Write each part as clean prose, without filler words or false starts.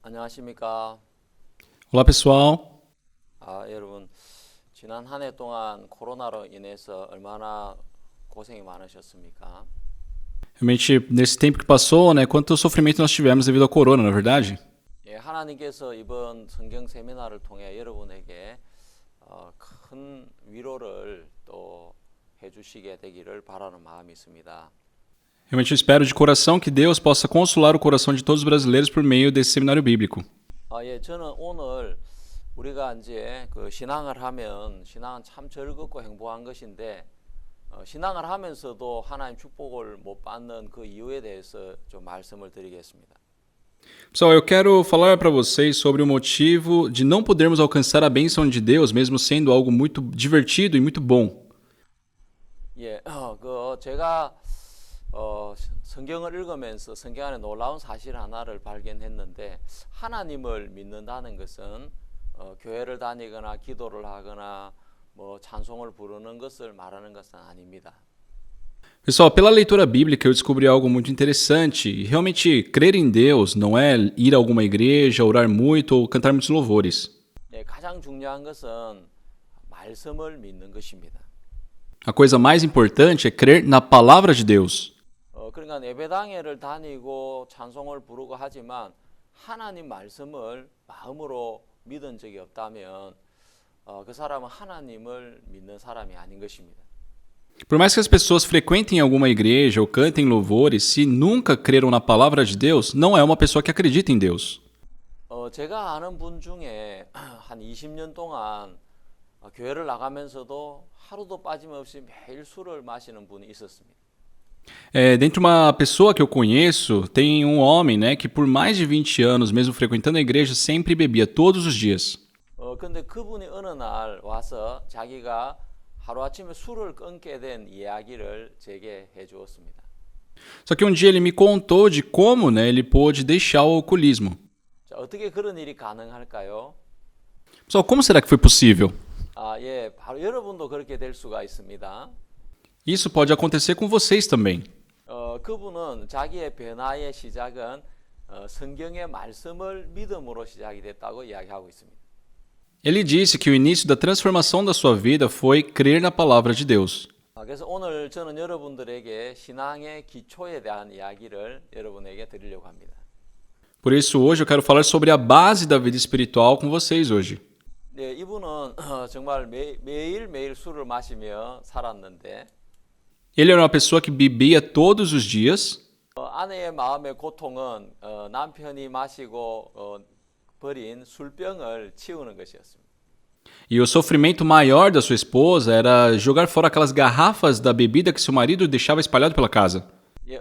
안녕하십니까? Olá pessoal, 여러분, 지난 한 해 동안 코로나로 인해서 얼마나 고생이 많으셨습니까? realmente nesse tempo que passou, né, quanto sofrimento nós tivemos devido ao corona, na é verdade? 예, 하나님께서 이번 성경 세미나를 통해 여러분에게 큰 위로를 또 해주시게 되기를 바라는 마음이 있습니다. Realmente eu espero de coração que Deus possa consolar o coração de todos os brasileiros por meio desse seminário bíblico. 저는 오늘 우리가 이제 그 신앙을 하면 신앙은 참 즐겁고 행복한 것인데 신앙을 하면서도 하나님 축복을 못 받는 그 이유에 대해서 좀 말씀을 드리겠습니다. Pessoal, eu quero falar para vocês sobre o motivo de não podermos alcançar a bênção de Deus, mesmo sendo algo muito divertido e muito bom. 제가 성경을 읽으면서 성경 안에 놀라운 사실 하나를 발견했는데 하나님을 믿는다는 것은 교회를 다니거나 기도를 하거나 뭐 찬송을 부르는 것을 말하는 것은 아닙니다. Pessoal, pela leitura bíblica eu descobri algo muito interessante. E realmente, crer em Deus não é ir a alguma igreja, orar muito ou cantar muitos louvores. 가장 중요한 것은 말씀을 믿는 것입니다. A coisa mais importante é crer na palavra de Deus. 그러니까 예배당회를 다니고 찬송을 부르고 하지만 하나님 말씀을 마음으로 믿은 적이 없다면 그 사람은 하나님을 믿는 사람이 아닌 것입니다. Por mais que as pessoas frequentem alguma igreja ou cantem louvores, se nunca creram na palavra de Deus, não é uma pessoa que acredita em Deus. 제가 아는 분 중에 한 20년 동안 교회를 나가면서도 하루도 빠짐없이 매일 술을 마시는 분이 있었습니다. Dentro de uma pessoa que eu conheço, tem um homem, né, que por mais de 20 anos, mesmo frequentando a igreja, sempre bebia todos os dias. 근데 그분이 어느 날 와서 자기가 하루아침에 술을 끊게 된 이야기를 제게 해 주었습니다. Só que um dia ele me contou de como, né, ele pôde deixar o alcoolismo. 자, 어떻게 그런 일이 가능할까요? Pessoal, como será que foi possível? 바로 여러분도 그렇게 될 수가 있습니다. Isso pode acontecer com vocês também. 그분은 자기의 변화의 시작은 성경의 말씀을 믿음으로 시작이 됐다고 이야기하고 있습니다. Ele disse que o início da transformação da sua vida foi crer na palavra de Deus. 그래서 오늘 저는 여러분들에게 신앙의 기초에 대한 이야기를 여러분에게 드리려고 합니다. Por isso, hoje eu quero falar sobre a base da vida espiritual com vocês hoje. 네, 이분은 정말 매일매일 술을 마시며 살았는데 Ele era uma pessoa que bebia todos os dias. 아내의 마음의 고통은 남편이 마시고 버린 술병을 치우는 것이었습니다. E o sofrimento maior da sua esposa era jogar fora aquelas garrafas da bebida que seu marido deixava espalhado pela casa.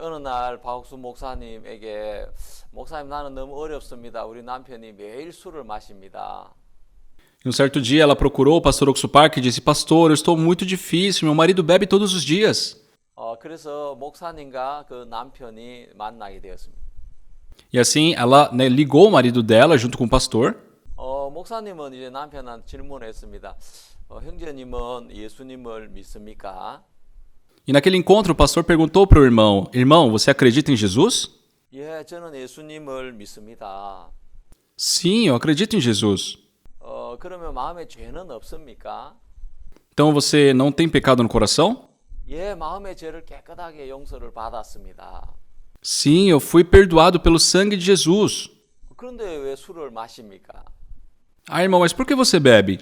어느 날 박옥수 목사님에게 목사님 나는 너무 어렵습니다. 우리 남편이 매일 술을 마십니다. E um certo dia ela procurou o pastor Oxupar e disse: Pastor, eu estou muito difícil, meu marido bebe todos os dias. 그래서 목사님과 그 남편이 만나게 되었습니다. E assim ela, né, ligou o marido dela junto com o pastor. 목사님은 이제 남편한테 질문했습니다. 형제님은 예수님을 믿습니까? E naquele encontro o pastor perguntou para o irmão: Irmão, você acredita em Jesus? 예, 저는 예수님을 믿습니다. Sim, eu acredito em Jesus. 그러면 마음에 죄는 없습니까? Então você não tem pecado no coração? 예, 마음의 죄를 깨끗하게 용서를 받았습니다. Sim, eu fui perdoado pelo sangue de Jesus. 그런데 왜 술을 마십니까? Ah, irmão, mas por que você bebe?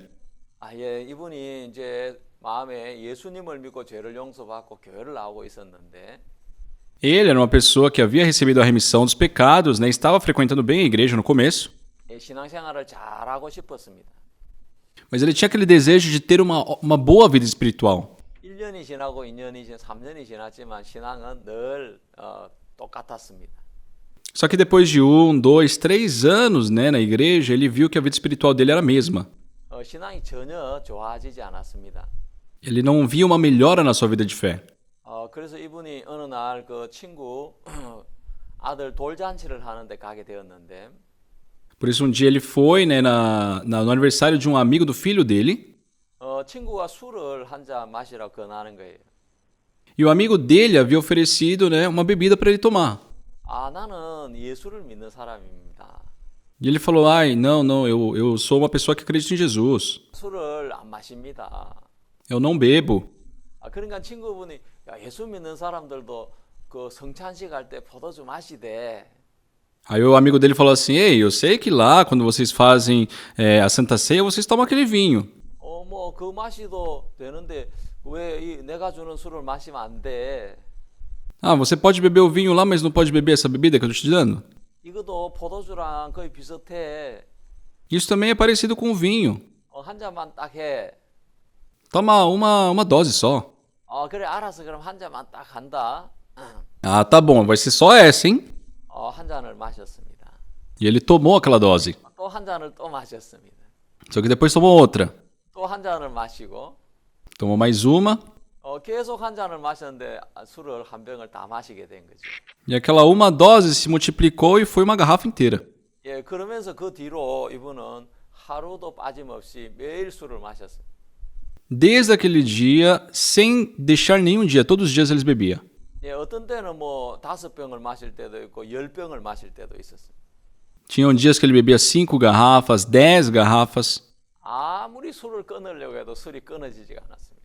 이분이 이제 마음에 예수님을 믿고 죄를 용서받고 교회를 나오고 있었는데 Ele era uma pessoa que havia recebido a remissão dos pecados, né? Estava frequentando bem a igreja no começo, 신앙생활을 잘하고 싶었습니다. mas ele tinha aquele desejo de ter uma boa vida espiritual. 1년이 지나고 2년이 지나 3년이 지났지만 신앙은 늘 똑같았습니다. Só que depois de 2, 3 anos, né, na igreja, ele viu que a vida espiritual dele era a mesma. 신앙이 전혀 좋아지지 않았습니다. Ele não via uma melhora na sua vida de fé. 그래서 이분이 어느 날 그 친구 아들 돌잔치를 하는데 가게 되었는데 Por isso um dia ele foi, né, no aniversário de um amigo do filho dele, 친구가 술을 한 잔 마시라고 권하는 거예요. e o amigo dele havia oferecido, né, uma bebida para ele tomar. 나는 예수를 믿는 사람입니다. E ele falou, ai, não, eu sou uma pessoa que acredita em Jesus. 술을 안 마십니다. Eu não bebo. 그러니까 친구분이 야, 예수 믿는 사람들도 그 성찬식 할 때 포도주 마시대. Aí o amigo dele falou assim, ei, eu sei que lá, quando vocês fazem a Santa Ceia, vocês tomam aquele vinho. 뭐 그 마시도 되는데 왜 내가 주는 술을 마시면 안 돼? Ah, você pode beber o vinho lá, mas não pode beber essa bebida que eu tô te dando? 이것도 포도주랑 거의 비슷해. Isso também é parecido com o vinho. 한 잔만 딱 해. Toma uma dose só. 그래 알았어. 그럼 한 잔만 딱 한다. Ah, tá bom, vai ser só essa, hein? 한 잔을 마셨습니다. E ele tomou aquela dose. 또 한 잔을 또 마셨습니다. Só que depois tomou outra. 또 한 잔을 마시고 Tomou mais uma. 계속 한 잔을 마셨는데 술을 한 병을 다 마시게 된 거죠. E aquela uma dose se multiplicou e foi uma garrafa inteira. 예, 그러면서 그 뒤로 이분은 하루도 빠짐없이 매일 술을 마셨어요. Desde aquele dia, sem deixar nenhum dia, todos os dias eles bebiam. 예, 어떤 때는 뭐 5병을 마실 때도 있고 10병을 마실 때도 있었어요. Tinham dias que ele bebia 5 garrafas, 10 garrafas. 아무리 술을 끊으려고 해도 술이 끊어지지가 않았습니다.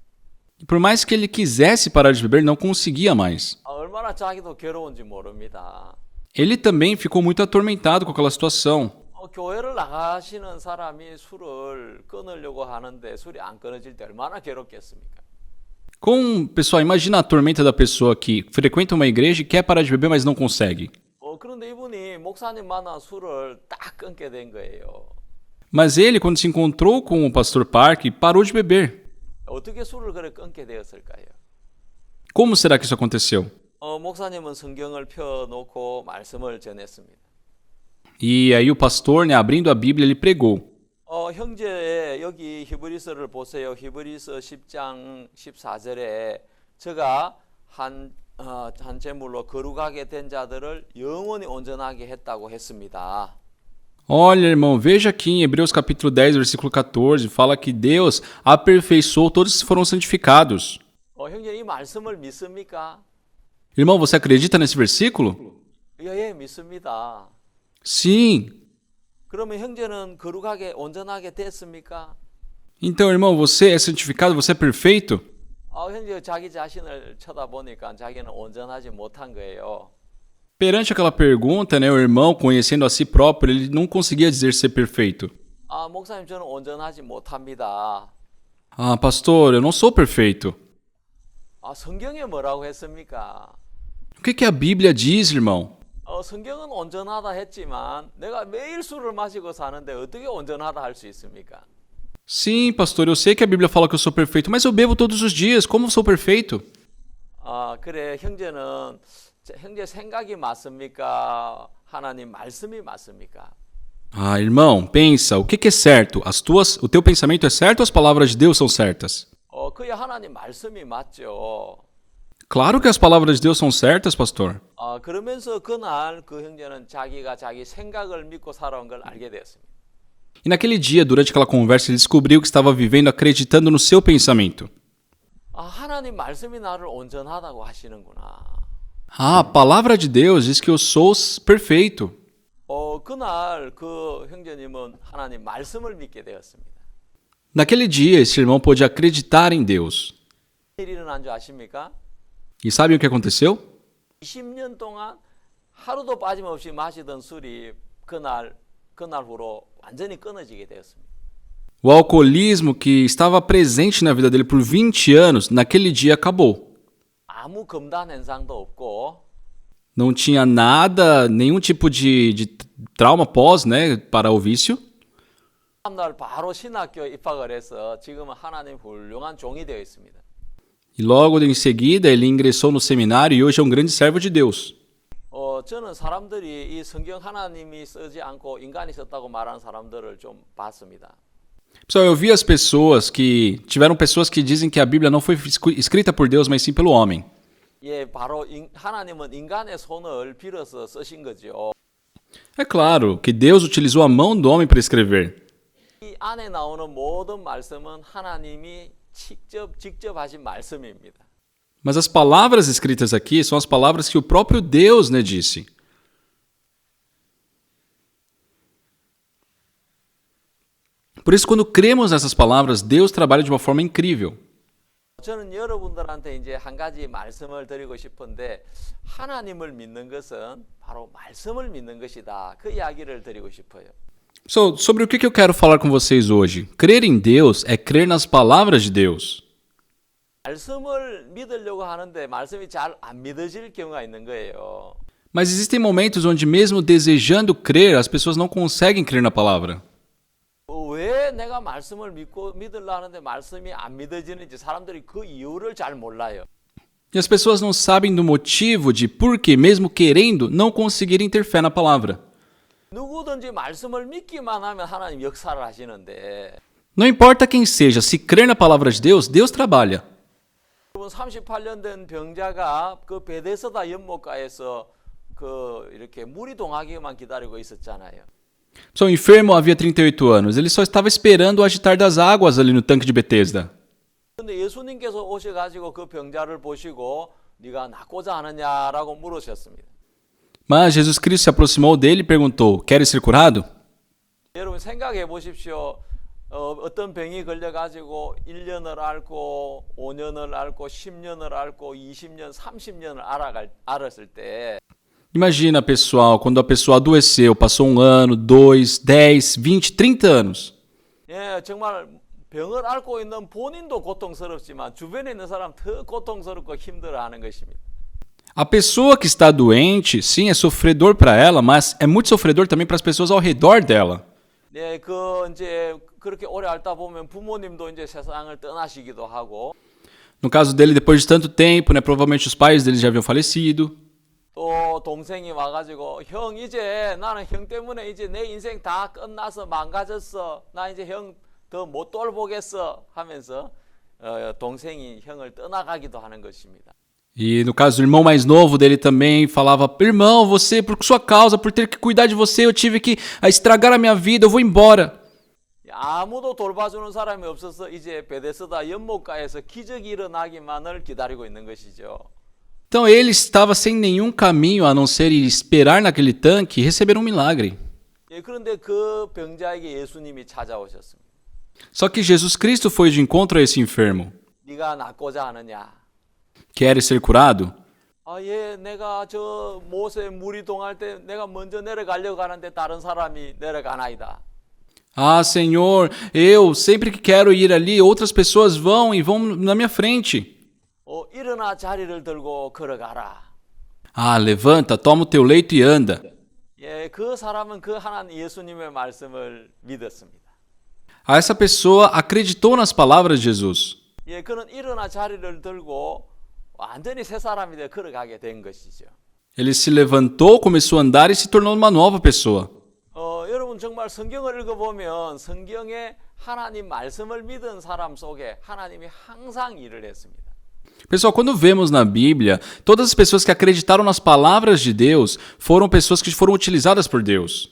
E por mais que ele quisesse parar de beber, ele não conseguia mais. 얼마나 자기도 괴로운지 모릅니다. Ele também ficou muito atormentado com aquela situação. 교회를 나가시는 사람이 술을 끊으려고 하는데 술이 안 끊어질 때 얼마나 괴롭겠습니까? Pessoal, imagina a tormenta da pessoa que frequenta uma igreja e quer parar de beber, mas não consegue. 그런데 이분이 목사님 만나 술을 딱 끊게 된 거예요. Mas ele, quando se encontrou com o pastor Park, parou de beber. 어떻게 술을 그래 끊게 되었을까요? Como será que isso aconteceu? 목사님은 성경을 펴놓고 말씀을 전했습니다. E aí o pastor, né, abrindo a Bíblia, ele pregou. 형제 여기 히브리서를 보세요. 히브리서 10장 14절에 저가 한 제물로 거룩하게 된 자들을 영원히 온전하게 했다고 했습니다. Olha, irmão, veja aqui em Hebreus capítulo 10, versículo 14, fala que Deus aperfeiçoou todos que foram santificados. 형제 이 말씀을 믿습니까? Irmão, você acredita nesse versículo? 예, 믿습니다. Sim. 그러면 형제는 거룩하게 온전하게 됐습니까? Então, irmão, você é santificado, você é perfeito? 형제 자기 자신을 쳐다보니까 자기는 온전하지 못한 거예요. Perante aquela pergunta, né, o irmão, conhecendo a si próprio, ele não conseguia dizer ser perfeito. 목사님 저는 온전하지 못합니다. Ah, pastor, eu não sou perfeito. 성경에 뭐라고 했습니까? O que a Bíblia diz, irmão? 성경은 온전하다 했지만 내가 매일 술을 마시고 사는데 어떻게 온전하다 할 수 있습니까? Sim, pastor, eu sei que a Bíblia fala que eu sou perfeito, mas eu bebo todos os dias, como eu sou perfeito? 그래 형제 생각이 맞습니까? 하나님 말씀이 맞습니까? Ah, irmão, pensa, o que é certo? O teu pensamento é certo ou as palavras de Deus são certas? 그야 하나님 말씀이 맞죠. Claro que as palavras de Deus são certas, pastor. 그러면서 그날 그 형제는 자기가 자기 생각을 믿고 살아온 걸 알게 되었습니다. E naquele dia, durante aquela conversa, ele descobriu que estava vivendo acreditando no seu pensamento. 하나님 말씀이 나를 온전하다고 하시는구나. Ah, a palavra de Deus diz que eu sou perfeito. 그날 그 형제님은 하나님 말씀을 믿게 되었습니다. Naquele dia, esse irmão pôde acreditar em Deus. 일이 일어난 줄 아십니까? E sabe o que aconteceu? 20년 동안 하루도 빠짐없이 마시던 술이 그날 후로 완전히 끊어지게 되었습니다. O alcoolismo que estava presente na vida dele por 20 anos, naquele dia acabou. 아무 금단 현상도 없고 Não tinha nada, nenhum tipo de trauma pós, né, para o vício. 다음날 바로 신학교에 입학을 해서 지금은 하나님 훌륭한 종이 되어 있습니다. E logo em seguida ele ingressou no seminário e hoje é um grande servo de Deus. 저는 사람들이 이 성경 하나님이 쓰지 않고 인간이 썼다고 말하는 사람들을 좀 봤습니다. Pessoal, eu vi as pessoas tiveram pessoas que dizem que a Bíblia não foi escrita por Deus, mas sim pelo homem. 예, 바로 하나님은 인간의 손을 빌어서 쓰신 거죠. É claro que Deus utilizou a mão do homem para escrever. 이 안에 나오는 모든 말씀은 하나님이 직접 하신 말씀입니다. Mas as palavras escritas aqui são as palavras que o próprio Deus, né, disse. Por isso, quando cremos nessas palavras, Deus trabalha de uma forma incrível. 저는 여러분들한테 이제 한 가지 말씀을 드리고 싶은데 하나님을 믿는 것은 바로 말씀을 믿는 것이다. 그 이야기를 드리고 싶어요. Sobre o que eu quero falar com vocês hoje? Crer em Deus é crer nas palavras de Deus. 말씀을 믿으려고 하는데 말씀이 잘 안 믿어질 경우가 있는 거예요. Mas existem momentos onde, mesmo desejando crer, as pessoas não conseguem crer na palavra. 왜 내가 말씀을 믿으려 하는데 말씀이 안 믿어지는지 사람들이 그 이유를 잘 몰라요. E as pessoas não sabem do motivo de por que, mesmo querendo, não conseguirem ter fé na palavra. 누구든지 말씀을 믿기만 하면 하나님 역사를 하시는데 Não importa quem seja, se crer na palavra de Deus, Deus trabalha. 여러분 38년 된 병자가 그 베데스다 연못가에서 그 이렇게 물이 동하기만 기다리고 있었잖아요. O enfermo havia 38 anos, ele só estava esperando o agitar das águas ali no tanque de Betesda. 근데 예수님께서 오셔가지고 그 병자를 보시고 네가 낫고자 하느냐라고 물으셨습니다. Mas Jesus Cristo se aproximou dele e perguntou: Queres ser curado? 여러분 생각해 보십시오. 어떤 병이 걸려가지고 1년을 앓고 5년을 앓고 10년을 앓고 20년, 30년을 앓았을 때 Imagina, pessoal, quando a pessoa adoeceu, passou 1 ano, 2, 10, 20, 30 anos. 예, 정말 병을 앓고 있는 본인도 고통스럽지만 주변에 있는 사람 더 고통스럽고 힘들어하는 것입니다. A pessoa que está doente, sim, é sofredor para ela, mas é muito sofredor também para as pessoas ao redor dela. 네, 그 이제 그렇게 오래 앓다 보면 부모님도 이제 세상을 떠나시기도 하고 No caso dele, depois de tanto tempo, né, provavelmente os pais dele já haviam falecido. 또 동생이 와가지고 형 이제 나는 형 때문에 이제 내 인생 다 끝나서 망가졌어. 나 이제 형 더 못 돌보겠어 하면서 동생이 형을 떠나가기도 하는 것입니다. E no caso do irmão mais novo dele também falava: Irmão, você, por sua causa, por ter que cuidar de você, eu tive que estragar a minha vida, eu vou embora. 아무도 돌봐주는 사람이 없어서 이제 베데스다 연못가에서 기적이 일어나기만을 기다리고 있는 것이죠. Então ele estava sem nenhum caminho a não ser esperar naquele tanque e receber um milagre. 예, 그런데 그 병자에게 예수님이 찾아오셨습니다. Só que Jesus Cristo foi de encontro a esse enfermo. 네가 낫고자 하느냐? Queres ser curado? 아, 예, 내가 저 모세 물이 동할 때 내가 먼저 내려가려고 하는데 다른 사람이 내려가나이다. Ah, Senhor, eu sempre que quero ir ali, outras pessoas vão na minha frente. 일어나 자리를 들고 걸어가라. Ah, levanta, toma o teu leito e anda. 예, 그 사람은 그 하나님 예수님의 말씀을 믿었습니다. Essa pessoa acreditou nas palavras de Jesus. 예, 그는 일어나 자리를 들고 완전히 새 사람이 되어 걸어가게 된 것이죠. Ele se levantou, começou a andar e se tornou uma nova pessoa. 여러분 정말 성경을 읽어보면 성경에 하나님 말씀을 믿은 사람 속에 하나님이 항상 일을 했습니다. Pessoal, quando vemos na Bíblia, todas as pessoas que acreditaram nas palavras de Deus foram pessoas que foram utilizadas por Deus.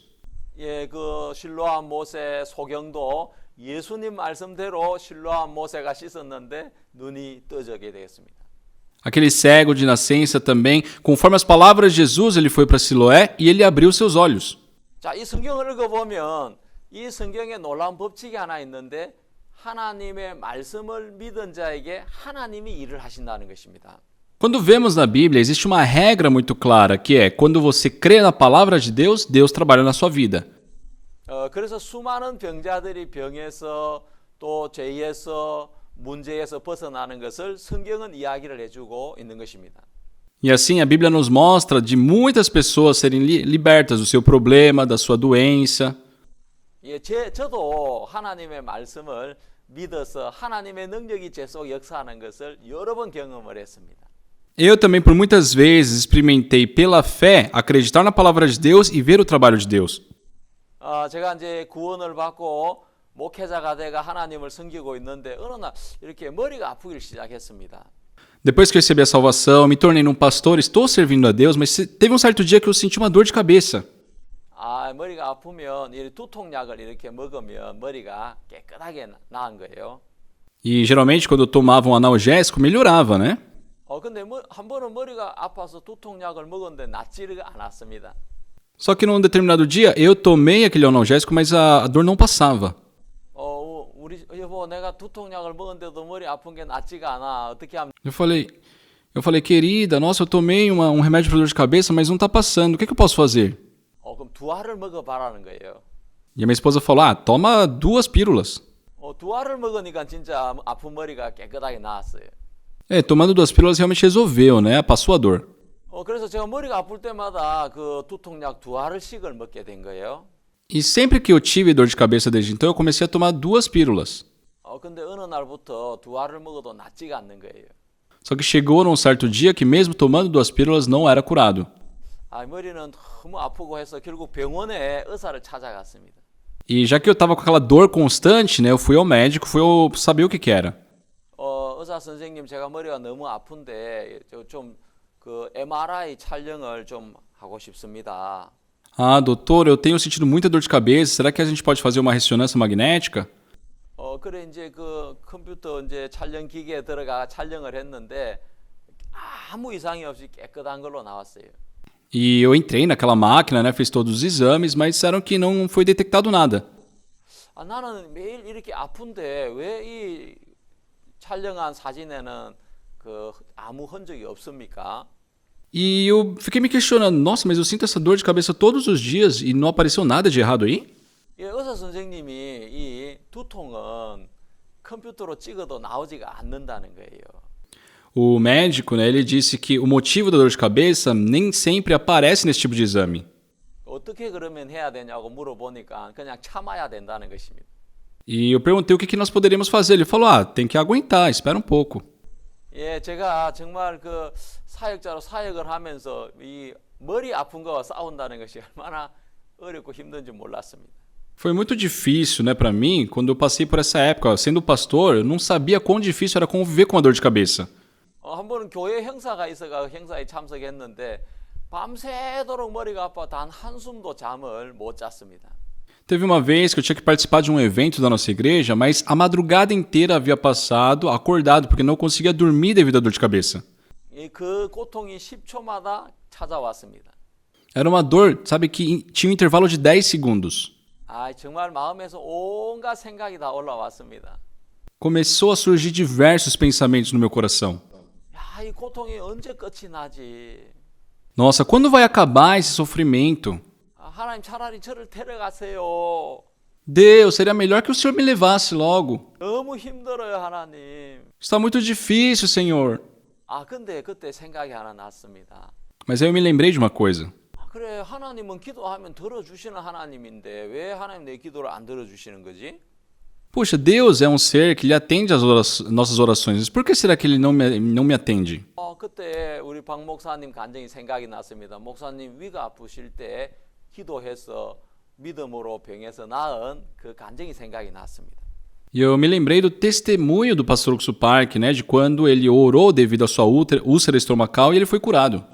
예, 그 실로암 모세 소경도 예수님 말씀대로 실로암 모세가 씻었는데 눈이 떠지게 되었습니다. Aquele cego de nascença também, conforme as palavras de Jesus, ele foi para Siloé e ele abriu seus olhos. 자, 이 성경을 읽어보면 이 성경에 놀라운 법칙이 하나 있는데 하나님의 말씀을 믿은 자에게 하나님이 일을 하신다는 것입니다. Quando vemos na Bíblia, existe uma regra muito clara, que é, quando você crê na palavra de Deus, Deus trabalha na sua vida. 그래서 수많은 병자들이 병에서 또 죄에서 문제에서 벗어나는 것을 성경은 이야기를 해주고 있는 것입니다. E assim, a Bíblia nos mostra de muitas pessoas serem libertas do seu problema, da sua doença. 예, 저도 하나님의 말씀을 믿어서 하나님의 능력이 제 속 역사하는 것을 여러 번 경험을 했습니다. Eu também, por muitas vezes, experimentei pela fé acreditar na palavra de Deus e ver o trabalho de Deus. 제가 이제 구원을 받고 목회자가 돼가 하나님을 섬기고 있는데 어느 날 이렇게 머리가 아프기 시작했습니다. Depois que eu recebi a salvação, me tornei um pastor, estou servindo a Deus, mas teve um certo dia que eu senti uma dor de cabeça. 머리가 아프면 이 두통약을 이렇게 먹으면 머리가 깨끗하게 나은 거예요. E geralmente quando eu tomava um analgésico, melhorava, né? 근데 한 번은 머리가 아파서 두통약을 먹었는데 낫지가 않았습니다. Só que num determinado dia eu tomei aquele analgésico, mas a dor não passava. 우리 여보 내가 두통약을 먹었는데도 머리 아픈 게 낫지가 않아. 어떻게 하면 Eu falei, querida, nossa, eu tomei um remédio para dor de cabeça, mas não tá passando. O que eu posso fazer? 그럼 두 알을 먹어봐라는 거예요. E a minha esposa falou, toma 2 pílulas. 두 알을 먹으니까 진짜 아픈 머리가 깨끗하게 나았어요. Tomando 2 pílulas realmente resolveu, né? Passou a dor. 그래서 제가 머리가 아플 때마다 그 두통약 두 알씩을 먹게 된 거예요. E sempre que eu tive dor de cabeça desde então, eu comecei a tomar 2 pílulas. 근데 어느 날부터 두 알을 먹어도 낫지가 않는 거예요. Só que chegou num certo dia que mesmo tomando 2 pílulas não era curado. 머리는 너무 아프고 해서 결국 병원에 의사를 찾아갔습니다. E já que eu tava com aquela dor constante, né, eu fui ao médico, fui saber o que era. 의사 선생님 제가 머리가 너무 아픈데 좀 그 MRI 촬영을 좀 하고 싶습니다. Doutor, eu tenho sentido muita dor de cabeça. Será que a gente pode fazer uma ressonância magnética? 그래 이제 그 컴퓨터 이제 촬영 기계에 들어가 촬영을 했는데 아무 이상이 없이 깨끗한 걸로 나왔어요. E eu entrei naquela máquina, né, fiz todos os exames, mas disseram que não foi detectado nada. 나는 매일 이렇게 아픈데 왜 이 촬영한 사진에는 그 아무 흔적이 없습니까? E eu fiquei me questionando, nossa, mas eu sinto essa dor de cabeça todos os dias e não apareceu nada de errado aí? 의사 선생님이 이 두통은 컴퓨터로 찍어도 나오지가 않는다는 거예요. O médico, né, ele disse que o motivo da dor de cabeça nem sempre aparece nesse tipo de exame. 어떻게 그러면 해야 되냐고 물어보니까 그냥 참아야 된다는 것입니다. E eu perguntei o que nós poderíamos fazer. Ele falou, tem que aguentar, espera um pouco. 제가 정말 그 사역자로 사역을 하면서 이 머리 아픈 거와 싸운다는 것이 얼마나 어렵고 힘든지 몰랐습니다. Foi muito difícil, né, para mim, quando eu passei por essa época. Sendo pastor, eu não sabia quão difícil era conviver com a dor de cabeça. 한 번은 교회 행사가 있어가 행사에 참석했는데 밤새도록 머리가 아파 단 한숨도 잠을 못 잤습니다. Teve uma vez que eu tinha que participar de um evento da nossa igreja, mas a madrugada inteira havia passado acordado porque não conseguia dormir devido à dor de cabeça. 그 고통이 10초마다 찾아왔습니다. Era uma dor, sabe, que tinha um intervalo de 10 segundos. 정말 마음에서 온갖 생각이 다 올라왔습니다. Começou a surgir diversos pensamentos no meu coração. 이 고통이 언제 끝이 나지? Nossa, quando vai acabar esse sofrimento? 하나님 차라리 저를 데려가세요. Deus, seria melhor que o Senhor me levasse logo. 너무 힘들어요, 하나님. Está muito difícil, Senhor. 근데 그때 생각이 하나 났습니다. Mas aí eu me lembrei de uma coisa. 그래, 하나님은 기도하면 들어주시는 하나님인데 왜 하나님 내 기도를 안 들어주시는 거지? Poxa, Deus é um ser que ele atende às nossas orações. Mas por que será que ele não me atende? 그때 우리 박 목사님 간증이 생각이 났습니다. 목사님 위가 apu실 때 기도해서 믿음으로 병에서 나은 그 간증이 생각이 났습니다. E eu me lembrei do testemunho do pastor Oxo Park, né, de quando ele orou devido à sua úlcera estomacal e ele foi curado.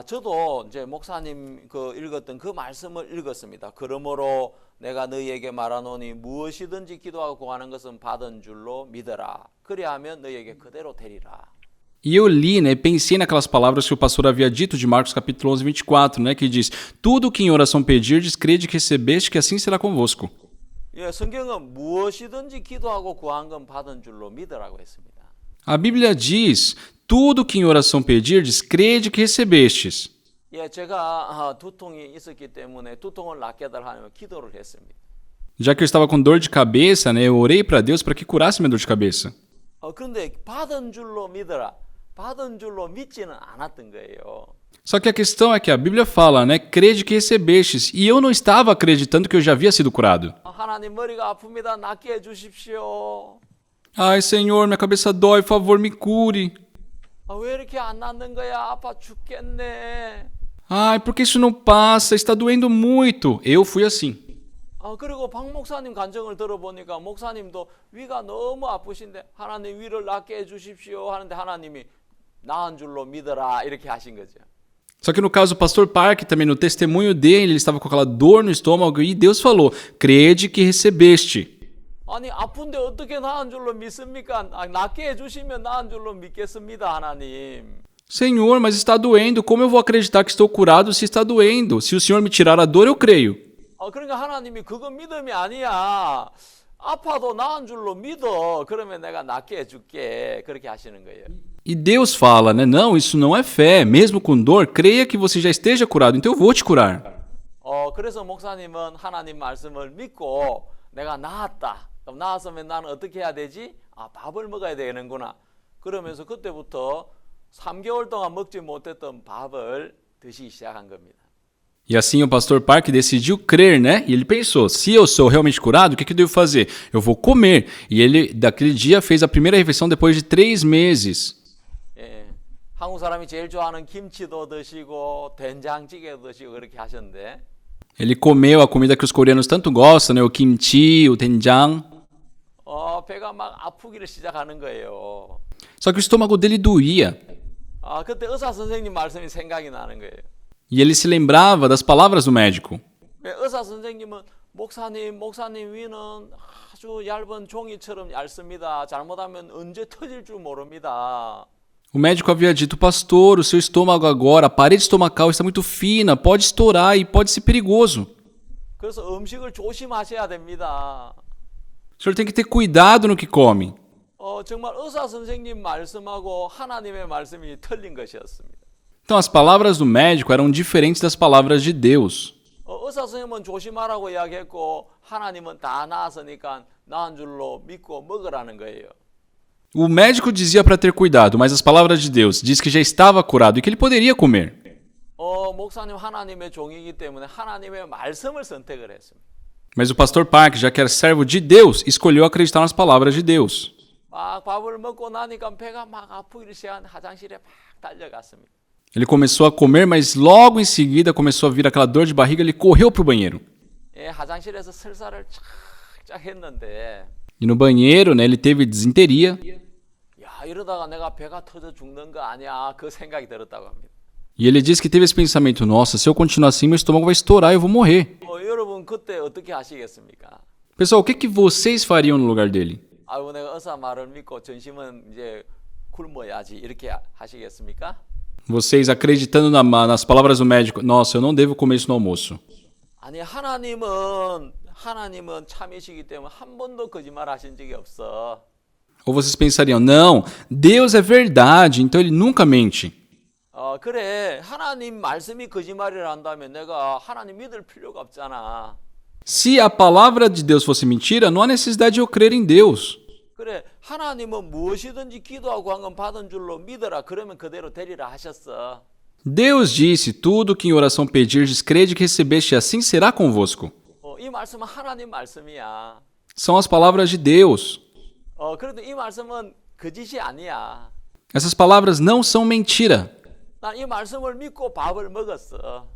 저도 이제 목사님 그 읽었던 그 말씀을 읽었습니다. 그러므로 내가 너희에게 말하노니 무엇이든지 기도하고 구하는 것은 받은 줄로 믿어라. 그리하면 너희에게 그대로 되리라. E eu li, né, pensei naquelas palavras que o pastor havia dito de Marcos capítulo 11, 24, né, que diz: tudo o que em oração pedirdes, crede que recebeste, que assim será convosco. 성경은 무엇이든지 기도하고 구한 건 받은 줄로 믿으라고 했습니다. A Bíblia diz: tudo o que em oração pedirdes, crede que recebestes. 제가 두통이 있었기 때문에 두통을 낫게 해달라고 기도를 했습니다. Já que eu estava com dor de cabeça, né, eu orei para Deus para que curasse minha dor de cabeça. 그런데 받은 줄로 믿어라. 받은 줄로 믿지는 않았던 거예요. Só que a questão é que a Bíblia fala, né, crede que recebestes, e eu não estava acreditando que eu já havia sido curado. 하나님 머리가 아픕니다. 낫게 해 주십시오. Ai, Senhor, minha cabeça dói, por favor, me cure. 왜 이렇게 안 낫는 거야? 아파 죽겠네. Ai, por que isso não passa? Está doendo muito. Eu fui assim. 그리고 박 목사님 간증을 들어보니까 목사님도 위가 너무 아프신데 하나님 위를 낫게 해 주십시오 하는데 하나님이 나은 줄로 믿어라 이렇게 하신 거죠. Só que no caso, o pastor Park, também no testemunho dele, ele estava com aquela dor no estômago e Deus falou, crede que recebeste. 아니 아픈데 어떻게 나은 줄로 믿습니까? 낫게 해주시면 나은 줄로 믿겠습니다 하나님. Senhor, mas está doendo, como eu vou acreditar que estou curado se está doendo? Se o Senhor me tirar a dor, eu creio. 그러니까 하나님이 그건 믿음이 아니야. 아파도 나은 줄로 믿어. 그러면 내가 낫게 해줄게. 그렇게 하시는 거예요. E Deus fala, né? Não, isso não é fé. Mesmo com dor, creia que você já esteja curado, então eu vou te curar. 그래서 목사님은 하나님 말씀을 믿고 내가 나았다. 그럼 나았으면 나는 어떻게 해야 되지? 밥을 먹어야 되는구나. 그러면서 그때부터 3개월 동안 먹지 못했던 밥을 드시기 시작한 겁니다. E assim o pastor Park decidiu crer, né? E ele pensou, se eu sou realmente curado, o que eu devo fazer? Eu vou comer. E ele, daquele dia, fez a primeira refeição depois de 3 meses. 예, 한국 사람이 제일 좋아하는 김치도 드시고 된장찌개도 드시고 그렇게 하셨는데 Ele comeu a comida que os coreanos tanto gostam, né? O kimchi, o doenjang. 배가 막 아프기를 시작하는 거예요. Só que o estômago dele doía. 그때 의사 선생님 말씀이 생각이 나는 거예요. E ele se lembrava das palavras do médico. 의사 선생님은 목사님 위는 아주 얇은 종이처럼 얇습니다. 잘못하면 언제 터질 줄 모릅니다. O médico havia dito, pastor, o seu estômago agora, a parede estomacal está muito fina, pode estourar e pode ser perigoso. 그래서 음식을 조심하셔야 됩니다. O senhor tem que ter cuidado no que come. 정말 의사 선생님 말씀하고 하나님의 말씀이 틀린 것이었습니다. Então as palavras do médico eram diferentes das palavras de Deus. 의사 선생님은 조심하라고 이야기했고 하나님은 다 나았으니까 나은 줄로 믿고 먹으라는 거예요. O médico dizia para ter cuidado, mas as palavras de Deus diz que já estava curado e que ele poderia comer. 목사님 하나님의 종이기 때문에 하나님의 말씀을 선택을 했습니다. Mas o pastor Park, já que era servo de Deus, escolheu acreditar nas palavras de Deus. 막 밥을 먹고 나니까 배가 막 아프기 시작한 화장실에 막 달려갔습니다. Ele começou a comer, mas logo em seguida começou a vir aquela dor de barriga, ele correu para o banheiro. 화장실에서 설사를 착착 했는데 E no banheiro, né, ele teve disenteria. 이러다가 내가 배가 터져 죽는 거 아니야? 그 생각이 들었다고 합니다. E ele disse que teve esse pensamento, nossa, se eu continuar assim, meu estômago vai estourar e eu vou morrer. 여러분 그때 어떻게 하시겠습니까? Pessoal, o que vocês fariam no lugar dele? 내가 의사 말을 믿고 전심은 이제 굶어야지 이렇게 하시겠습니까? Vocês acreditando nas palavras do médico, nossa, eu não devo comer isso no almoço. 아니 하나님은 참이시기 때문에 한 번도 거짓말 하신 적이 없어. Ou vocês pensariam, não, Deus é verdade, então ele nunca mente. 그래 하나님 말씀이 거짓말이라 한다면 내가 하나님 믿을 필요가 없잖아. Se a palavra de Deus fosse mentira, não há necessidade de eu crer em Deus. 그래 하나님은 무엇이든지 기도하고 한 건 받은 줄로 믿어라. 그러면 그대로 되리라 하셨어. Deus disse, tudo que em oração pedirdes, crede que recebeste, e assim será convosco. 이 말씀은 하나님 말씀이야. São as palavras de Deus. 그런데 이 말씀은 거짓이 아니야. Essas palavras não são mentira. 난 이 말씀을 믿고 밥을 먹었어.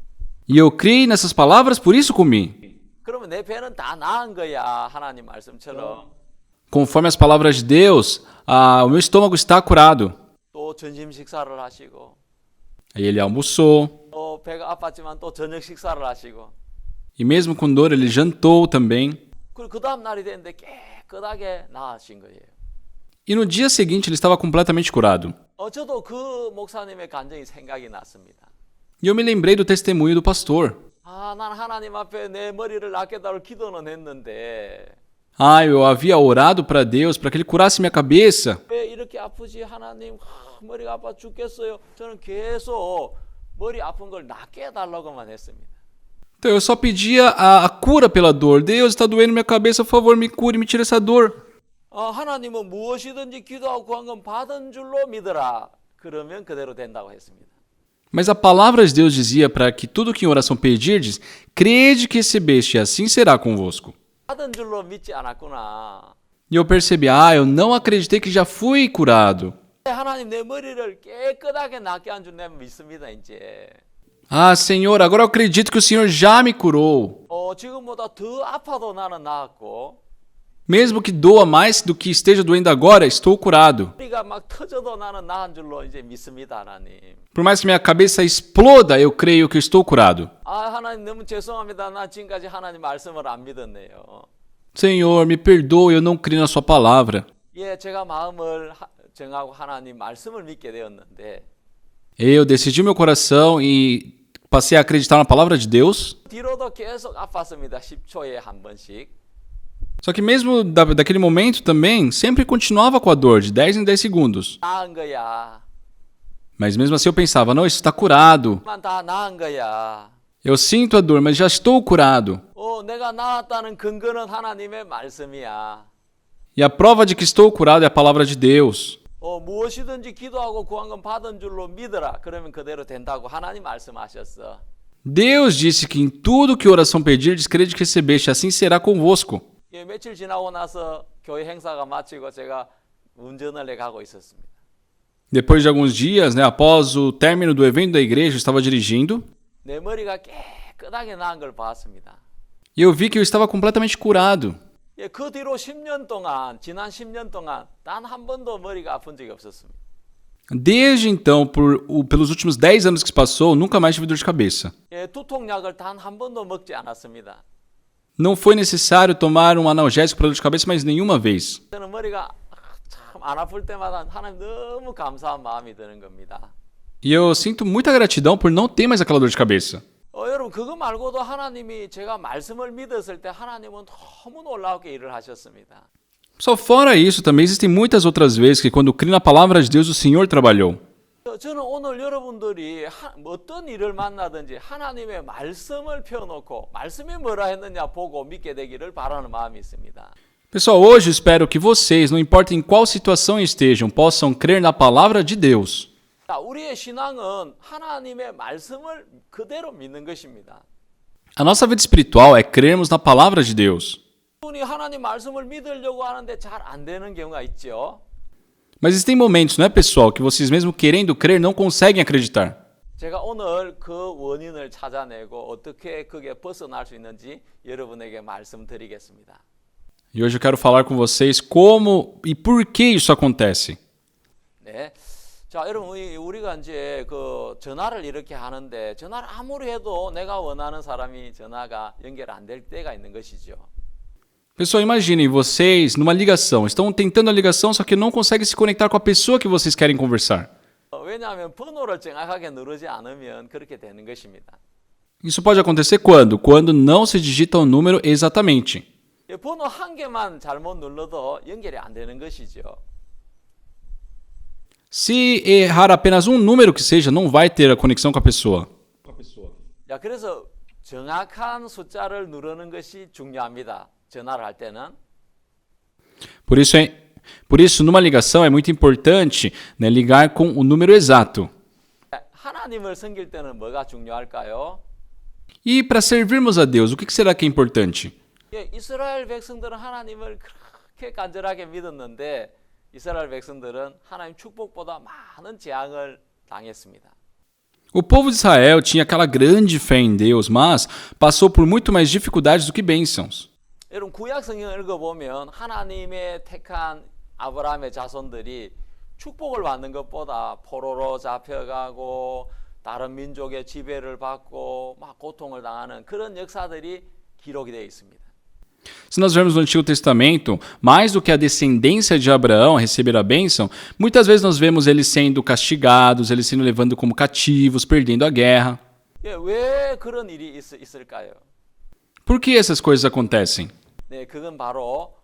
E eu criei nessas palavras, por isso comi. 그러면 내 배는 다 나은 거야. 하나님 말씀처럼. Conforme as palavras de Deus, o meu estômago está curado. 또 점심 식사를 하시고. Aí ele almoçou. 또 배가 아팠지만 또 저녁 식사를 하시고. E mesmo com dor, ele jantou também. 그리고 그 다음 날이 됐는데 깨끗하게 나으신 거예요. E no dia seguinte, ele estava completamente curado. 저도 그 목사님의 간증이 생각이 났습니다. E eu me lembrei do testemunho do pastor. 난 하나님 앞에 내 머리를 낫게 달라고 기도는 했는데 Eu havia orado para Deus para que ele curasse minha cabeça. 왜 이렇게 아프지 하나님? 머리가 아파 죽겠어요. 저는 계속 머리 아픈 걸 낫게 해달라고만 했습니다. Então eu só pedia a cura pela dor. Deus, está doendo minha cabeça, por favor, me cure, me tire essa dor. 하나님은 무엇이든지 기도하고 구한 건 받은 줄로 믿어라. 그러면 그대로 된다고 했습니다. Mas a palavra de Deus dizia para que tudo que em oração pedirdes, crede que recebeste, e assim será convosco. 받은 줄로 믿지 않았구나. E eu percebi, eu não acreditei que já fui curado. 하나님 내 머리를 깨끗하게 낫게 한 줄 내가 믿습니다 이제. Senhor, agora eu acredito que o Senhor já me curou. 지금보다 더 아파도 나는 나았고. Mesmo que doa mais do que esteja doendo agora, estou curado. 머리가 막 터져도 나는 나은 줄로 이제 믿습니다 하나님. Por mais que minha cabeça exploda, eu creio que estou curado. 하나님 너무 죄송합니다. 나 지금까지 하나님 말씀을 안 믿었네요. Senhor, me perdoe, eu não creio na sua palavra. 제가 마음을 정하고 하나님 말씀을 믿게 되었는데 Eu decidi meu coração e passei a acreditar na palavra de Deus. 뒤로도 계속 아팠습니다. 10초에 한 번씩. Só que mesmo daquele momento também, sempre continuava com a dor, de 10 em 10 segundos. 나은 거야. Mas mesmo assim eu pensava, não, isso está curado. 다 나은 거야. Eu sinto a dor, mas já estou curado. 내가 나았다는 근거는 하나님의 말씀이야. E a prova de que estou curado é a palavra de Deus. 무엇이든지 기도하고 구한 건 받은 줄로 믿어라. 그러면 그대로 된다고 하나님 말씀하셨어. Deus disse que em tudo que oração pedirdes, crede que recebeste, assim será convosco. 며칠 지나고 나서 교회 행사가 마치고 제가 운전을 해 가고 있었습니다. Depois de alguns dias, após o término do evento da igreja, eu estava dirigindo 내 머리가 깨끗하게 나은 걸 봤습니다. e eu vi que eu estava completamente curado. 그 뒤로 10년 동안, 지난 10년 동안 단 한 번도 머리가 아픈 적이 없었습니다. Desde então, pelos últimos 10 anos que se passou, nunca mais tive dor de cabeça. 두통약을 단 한 번도 먹지 않았습니다. Não foi necessário tomar um analgésico para dor de cabeça mais nenhuma vez. 저는 머리가 참 안 아플 때마다 하나님 너무 감사한 마음이 드는 겁니다. E eu sinto muita gratidão por não ter mais aquela dor de cabeça. 여러분 그거 말고도 하나님이 제가 말씀을 믿었을 때 하나님은 너무 놀라우게 일을 하셨습니다. Só fora isso, também existem muitas outras vezes que quando criei na palavra de Deus, o Senhor trabalhou. 저는 오늘 여러분들이 어떤 일을 만나든지 하나님의 말씀을 펴놓고 말씀이 뭐라 했느냐 보고 믿게 되기를 바라는 마음이 있습니다. Pessoal, hoje eu espero que vocês, não importa em qual situação estejam, possam crer na palavra de Deus. 우리의 신앙은 하나님의 말씀을 그대로 믿는 것입니다. A nossa vida espiritual é crermos na palavra de Deus. 분이 하나님 말씀을 믿으려고 하는데 잘 안 되는 경우가 있죠. Mas existem momentos, não é, pessoal, que vocês mesmo querendo crer não conseguem acreditar. 제가 오늘 그 원인을 찾아내고 어떻게 그게 벗어날 수 있는지 여러분에게 말씀드리겠습니다. E hoje eu quero falar com vocês como e por que isso acontece. 네. 자, 여러분 우리가 이제 그 전화를 이렇게 하는데 전화를 아무리 해도 내가 원하는 사람이 전화가 연결 안 될 때가 있는 것이죠. Pessoal, imaginem vocês numa ligação, estão tentando a ligação, só que não conseguem se conectar com a pessoa que vocês querem conversar. 왜냐하면 번호를 정확하게 누르지 않으면 그렇게 되는 것입니다. Isso pode acontecer quando? Quando não se digita o número exatamente. 번호 한 개만 잘못 눌러도 연결이 안 되는 것이죠. Se errar apenas um número que seja, não vai ter a conexão com a pessoa. 자, 그래서 정확한 숫자를 누르는 것이 중요합니다. 전화를 할 때는. Por isso, numa ligação é muito importante, ligar com o número exato. 하나님을 섬길 때는 뭐가 중요할까요? E para servirmos a Deus, o que será que é importante? 이스라엘 백성들은 하나님을 그렇게 간절하게 믿었는데 이스라엘 백성들은 하나님 축복보다 많은 재앙을 당했습니다. O povo de Israel tinha aquela grande fé em Deus, mas passou por muito mais dificuldades do que bênçãos. 여러분 구약 성경을 읽어보면 하나님의 택한 아브라함의 자손들이 축복을 받는 것보다 포로로 잡혀가고 다른 민족의 지배를 받고 막 고통을 당하는 그런 역사들이 기록이 되어 있습니다. Se nós vermos no Antigo Testamento, mais do que a descendência de Abraão a receber a bênção, muitas vezes nós vemos eles sendo castigados, eles sendo levados como cativos, perdendo a guerra. 왜 그런 일이 있을까요? Por que essas coisas acontecem? 네, 그건 바로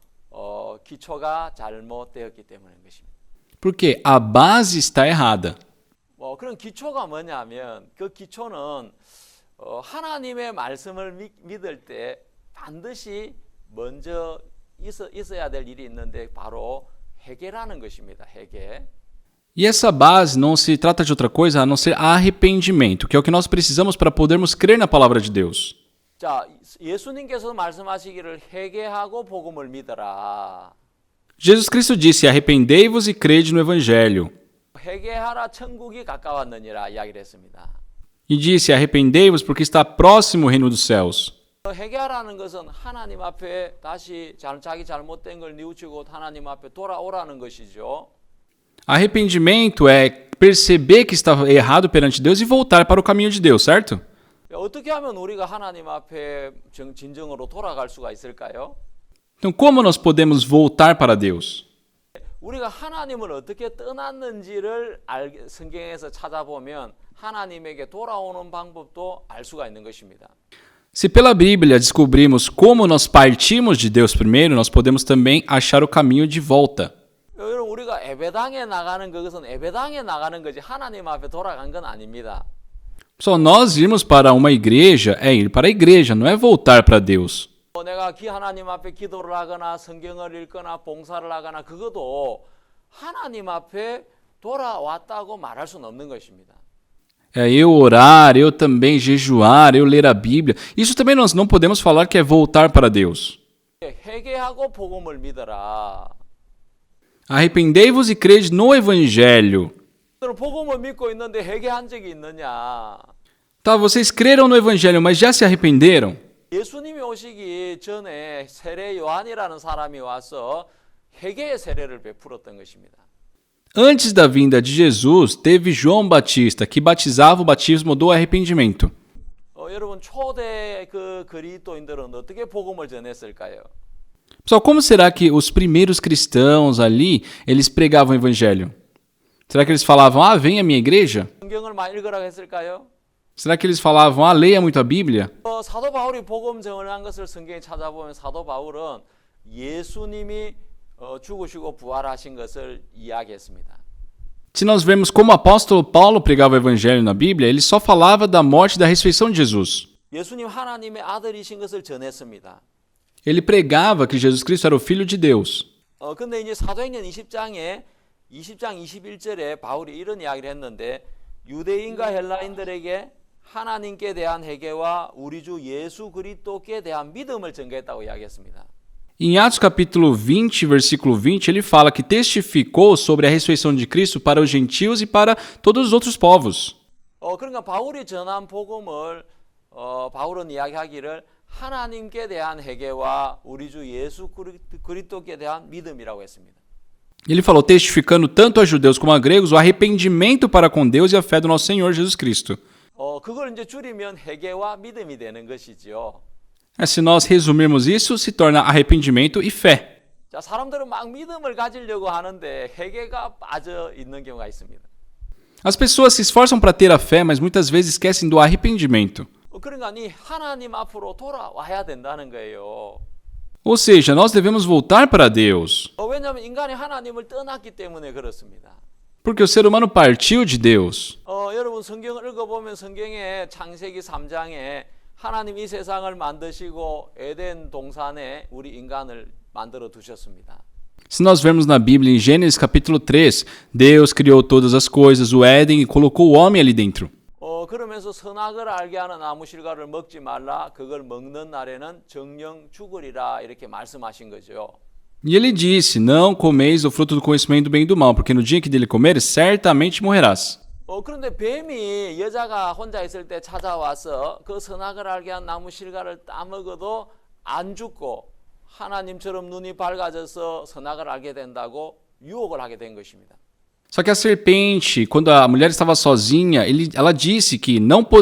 기초가 잘못되었기 때문인 것입니다. Porque a base está errada. 그런 기초가 뭐냐면 그 기초는 하나님의 말씀을 믿을 때 반드시 먼저 있어야 될 일이 있는데 바로 회개라는 것입니다. 회개. E essa base não se trata de outra coisa a não ser arrependimento, que é o que nós precisamos para podermos crer na palavra de Deus. 자, 예수님께서 말씀하시기를 회개하고 복음을 믿어라. Jesus Cristo disse: arrependei-vos e crede no Evangelho. 회개하라 천국이 가까웠느니라 이야기를 했습니다. E disse: arrependei-vos porque está próximo o reino dos céus. 회개하라는 것은 하나님 앞에 다시 자기 잘못된 걸 뉘우치고 하나님 앞에 돌아오라는 것이죠. Arrependimento é perceber que está errado perante Deus e voltar para o caminho de Deus, certo? 어떻게 하면 우리가 하나님 앞에 진정으로 돌아갈 수가 있을까요? Então, como nós podemos voltar para Deus? 우리가 하나님을 어떻게 떠났는지를 성경에서 찾아보면 하나님에게 돌아오는 방법도 알 수가 있는 것입니다. Se pela Bíblia descobrimos como nós partimos de Deus primeiro, nós podemos também achar o caminho de volta. 여러분 우리가 예배당에 나가는 그것은 예배당에 나가는 거지 하나님 앞에 돌아간 건 아닙니다. Só nós irmos para uma igreja é ir para a igreja, não é voltar para Deus. 내가 하나님 앞에 기도를 하거나 성경을 읽거나 봉사를 하거나 그것도 하나님 앞에 돌아왔다고 말할 수는 없는 것입니다. É eu orar, eu também jejuar, eu ler a Bíblia. Isso também nós não podemos falar que é voltar para Deus. 회개하고 복음을 믿어라. Arrependei-vos e crede no Evangelho. 복음을 믿고 있는데 회개한 적이 있느냐? Tá, vocês creram no Evangelho, mas já se arrependeram? 예수님이 오시기 전에 세례 요한이라는 사람이 와서 회개의 세례를 베풀었던 것입니다. Antes da vinda de Jesus, teve João Batista, que batizava o batismo do arrependimento. 여러분 초대 그 그리스도인들은 어떻게 복음을 전했을까요? Pessoal, como será que os primeiros cristãos ali, eles pregavam o Evangelho? Será que eles falavam, vem à minha igreja? 성경을 많이 읽으라고 했을까요? Será que eles falavam, leia muito a Bíblia? 사도 바울이 복음 전한 것을 성경에 찾아보면 사도 바울은 예수님이 죽으시고 부활하신 것을 이야기했습니다. Se nós vemos como o apóstolo Paulo pregava o evangelho na Bíblia, ele só falava da morte e da ressurreição de Jesus. 예수님 하나님의 아들이신 것을 전했습니다. Ele pregava que Jesus Cristo era o Filho de Deus. 근데 이제 사도행전 20장 21절에 바울이 이런 이야기를 했는데 유대인과 헬라인들에게 하나님께 대한 회개와 우리 주 예수 그리스도께 대한 믿음을 전개했다고 이야기했습니다. Em Atos capítulo 20, versículo 20, ele fala que testificou sobre a ressurreição de Cristo para os gentios e para todos os outros povos. 그러니까 바울이 전한 복음을 바울은 이야기하기를 하나님께 대한 회개와 우리 주 예수 그리스도께 대한 믿음이라고 했습니다. Ele falou, testificando tanto a judeus como a gregos, o arrependimento para com Deus e a fé do nosso Senhor Jesus Cristo. 그걸 이제 줄이면 회개와 믿음이 되는 것이지요. Se nós resumirmos isso, se torna arrependimento e fé. 자, 사람들은 막 믿음을 가지려고 하는데 회개가 빠져 있는 경우가 있습니다. As pessoas se esforçam para ter a fé, mas muitas vezes esquecem do arrependimento. 그러니까 하나님 앞으로 돌아와야 된다는 거예요. Ou seja, nós devemos voltar para Deus. 왜냐하면 인간이 하나님을 떠났기 때문에 그렇습니다. Porque o ser humano partiu de Deus. 여러분 성경을 읽어보면 성경에 창세기 3장에 하나님 이 세상을 만드시고 에덴 동산에 우리 인간을 만들어 두셨습니다. Se nós vermos na Bíblia, em Gênesis capítulo 3, Deus criou todas as coisas, o Éden, e colocou o homem ali dentro. 그러면서 선악을 알게 하는 나무 실과를 먹지 말라. 그걸 먹는 날에는 정령 죽으리라. 이렇게 말씀하신 거죠. E ele disse, não comeis o fruto do conhecimento do bem e do mal, porque no dia que dele comeres, certamente morrerás. 그런데 뱀이 여자가 혼자 있을 때 찾아와서 그 선악을 알게 한 나무 실과를 따먹어도 안 죽고 하나님처럼 눈이 밝아져서 선악을 알게 된다고 유혹을 하게 된 것입니다. Só que a serpente, quando a mulher estava sozinha, ela disse que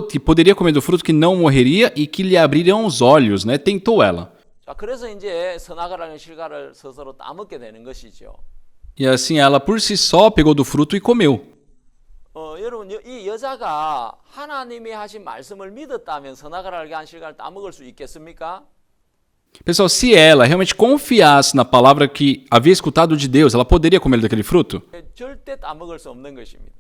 que poderia comer do fruto, que não morreria e que lhe abririam os olhos, né? Tentou ela. 자, 그래서 이제 선악을 알는 실과를 스스로 따먹게 되는 것이죠. E assim ela por si só pegou do fruto e comeu. 여러분 이 여자가 하나님이 하신 말씀을 믿었다면 선악을 알게 한 실과를 따먹을 수 있겠습니까? Pessoal, se ela realmente confiasse na palavra que havia escutado de Deus, ela poderia comer daquele fruto? 절대 따먹을 수 없는 것입니다.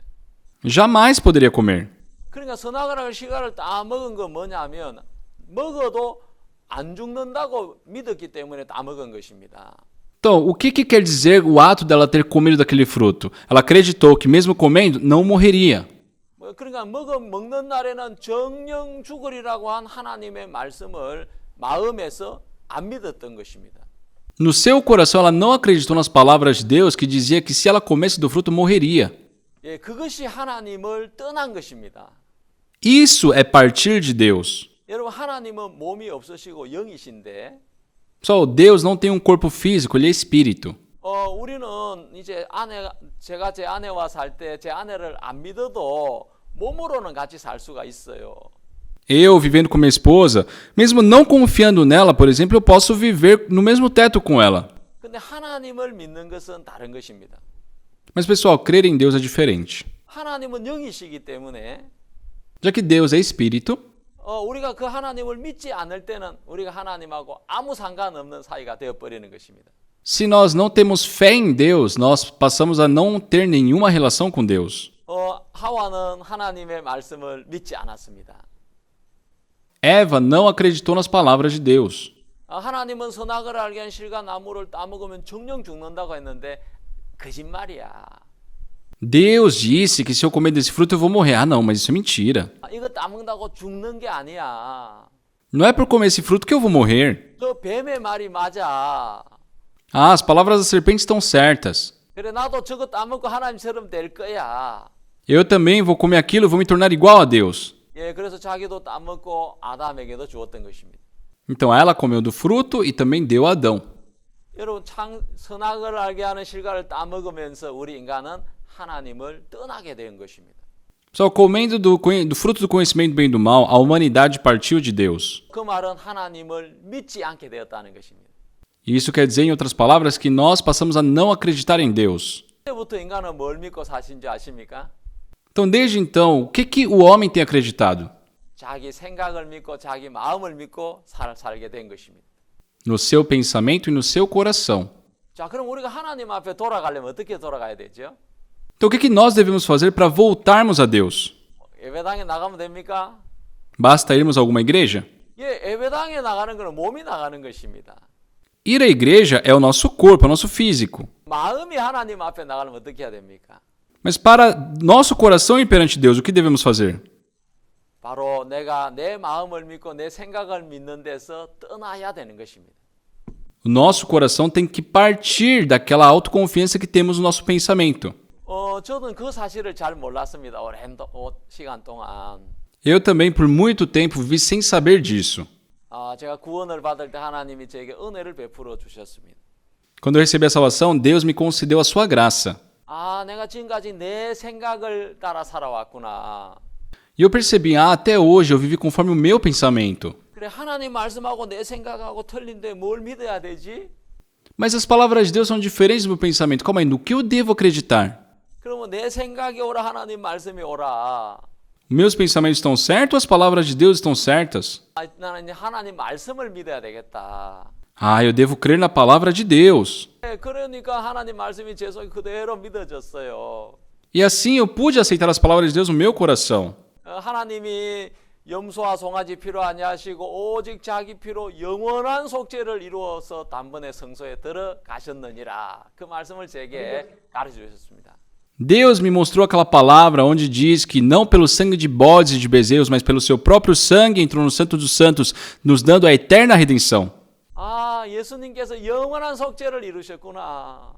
Jamais poderia comer. 그러니까 선악을 알는 실과를 따먹은 건 뭐냐면 먹어도 안 죽는다고 믿었기 때문에 따먹은 것입니다. Então, o que quer dizer o ato dela ter comido daquele fruto? Ela acreditou que mesmo comendo, não morreria. 그러니까 먹는 날에는 정령 죽으리라고 한 하나님의 말씀을 마음에서 안 믿었던 것입니다. No seu coração, ela não acreditou nas palavras de Deus que dizia que se ela comesse do fruto, morreria. 예, 그것이 하나님을 떠난 것입니다. Isso é partir de Deus. 여러분 하나님은 몸이 없으시고 영이신데 Pessoal, Deus não tem um corpo físico, ele é espírito. 우리는 이제 제가 제 아내와 살 때 제 아내를 안 믿어도 몸으로는 같이 살 수가 있어요. Eu, vivendo com minha esposa, mesmo não confiando nela, por exemplo, eu posso viver no mesmo teto com ela. 근데 하나님을 믿는 것은 다른 것입니다. Mas, pessoal, crer em Deus é diferente. 하나님은 영이시기 때문에 Já que Deus é espírito, 우리가 그 하나님을 믿지 않을 때는 우리가 하나님하고 아무 상관없는 사이가 되어버리는 것입니다. Se nós não temos fé em Deus, nós passamos a não ter nenhuma relação com Deus. 하와는 하나님의 말씀을 믿지 않았습니다. Eva não acreditou nas palavras de Deus. 하나님은 선악을 알게 한 실과 나무를 따먹으면 정령 죽는다고 했는데 거짓말이야. Deus disse que se eu comer desse fruto eu vou morrer. Ah, não, mas isso é mentira. 이거 따먹는다고 죽는 게 아니야. Não é por comer esse fruto que eu vou morrer. 그 뱀의 말이 맞아. Ah, as palavras da serpente estão certas. 그래 나도 저거 따먹고 하나님처럼 될 거야. Eu também vou comer aquilo e vou me tornar igual a Deus. 예, 그래서 자기도 따먹고 아담에게도 주었던 것입니다. Então ela comeu do fruto e também deu a Adão. 여러분 선악을 알게 하는 실과를 따먹으면서 우리 인간은 하나님을 떠나게 된 것입니다. Só comendo do fruto do conhecimento do bem e do mal, a humanidade partiu de Deus. 그 말은 하나님을 믿지 않게 되었다는 것입니다. E isso quer dizer, em outras palavras, que nós passamos a não acreditar em Deus. 그때부터 인간은 뭘 믿고 사신지 아십니까? Então, desde então, o que o homem tem acreditado? 자기 생각을 믿고 자기 마음을 믿고 살게 된 것입니다. No seu pensamento e no seu coração. 자, 그럼 우리가 하나님 앞에 돌아가려면 어떻게 돌아가야 되죠? Então, o que nós devemos fazer para voltarmos a Deus? 예배당에 나가면 됩니까? Basta irmos a alguma igreja? 예, 예배당에 나가는 것은 몸이 나가는 것입니다. Ir à igreja é o nosso corpo, é o nosso físico. 마음이 하나님 앞에 나가려면 어떻게 해야 됩니까? Mas para nosso coração ir perante Deus, o que devemos fazer? 바로 내가 내 마음을 믿고 내 생각을 믿는 데서 떠나야 되는 것입니다. O nosso coração tem que partir daquela autoconfiança que temos no nosso pensamento. 저는 그 사실을 잘 몰랐습니다. 오랜 시간 동안. Eu também, por muito tempo, vivi sem saber disso. 제가 구원을 받을 때 하나님이 저에게 은혜를 베풀어 주셨습니다. Quando eu recebi a salvação, Deus me concedeu a sua graça. 내가 지금까지 내 생각을 따라 살아왔구나. E eu percebi, até hoje eu vivi conforme o meu pensamento. 그래, 하나님 말씀하고 내 생각하고 틀린데 뭘 믿어야 되지? Mas as palavras de Deus são diferentes do meu pensamento. Calma aí, no que eu devo acreditar? 그러면 내 생각이 오라, 하나님 말씀이 오라. Meus pensamentos estão certos ou as palavras de Deus estão certas? 나는 이제 하나님 말씀을 믿어야 되겠다. Eu devo crer na palavra de Deus. 그러니까 하나님 말씀이 제 속에 그대로 믿어졌어요. E assim eu pude aceitar as palavras de Deus no meu coração. 하나님이 염소와 송아지 피로 아니하시고 오직 자기 피로 영원한 속죄를 이루어서 단번에 성소에 들어가셨느니라. 그 말씀을 제게 가르쳐 주셨습니다. Deus me mostrou aquela palavra onde diz que não pelo sangue de bodes e de bezerros, mas pelo seu próprio sangue entrou no Santo dos Santos, nos dando a eterna redenção. 예수님께서 영원한 속죄를 이루셨구나.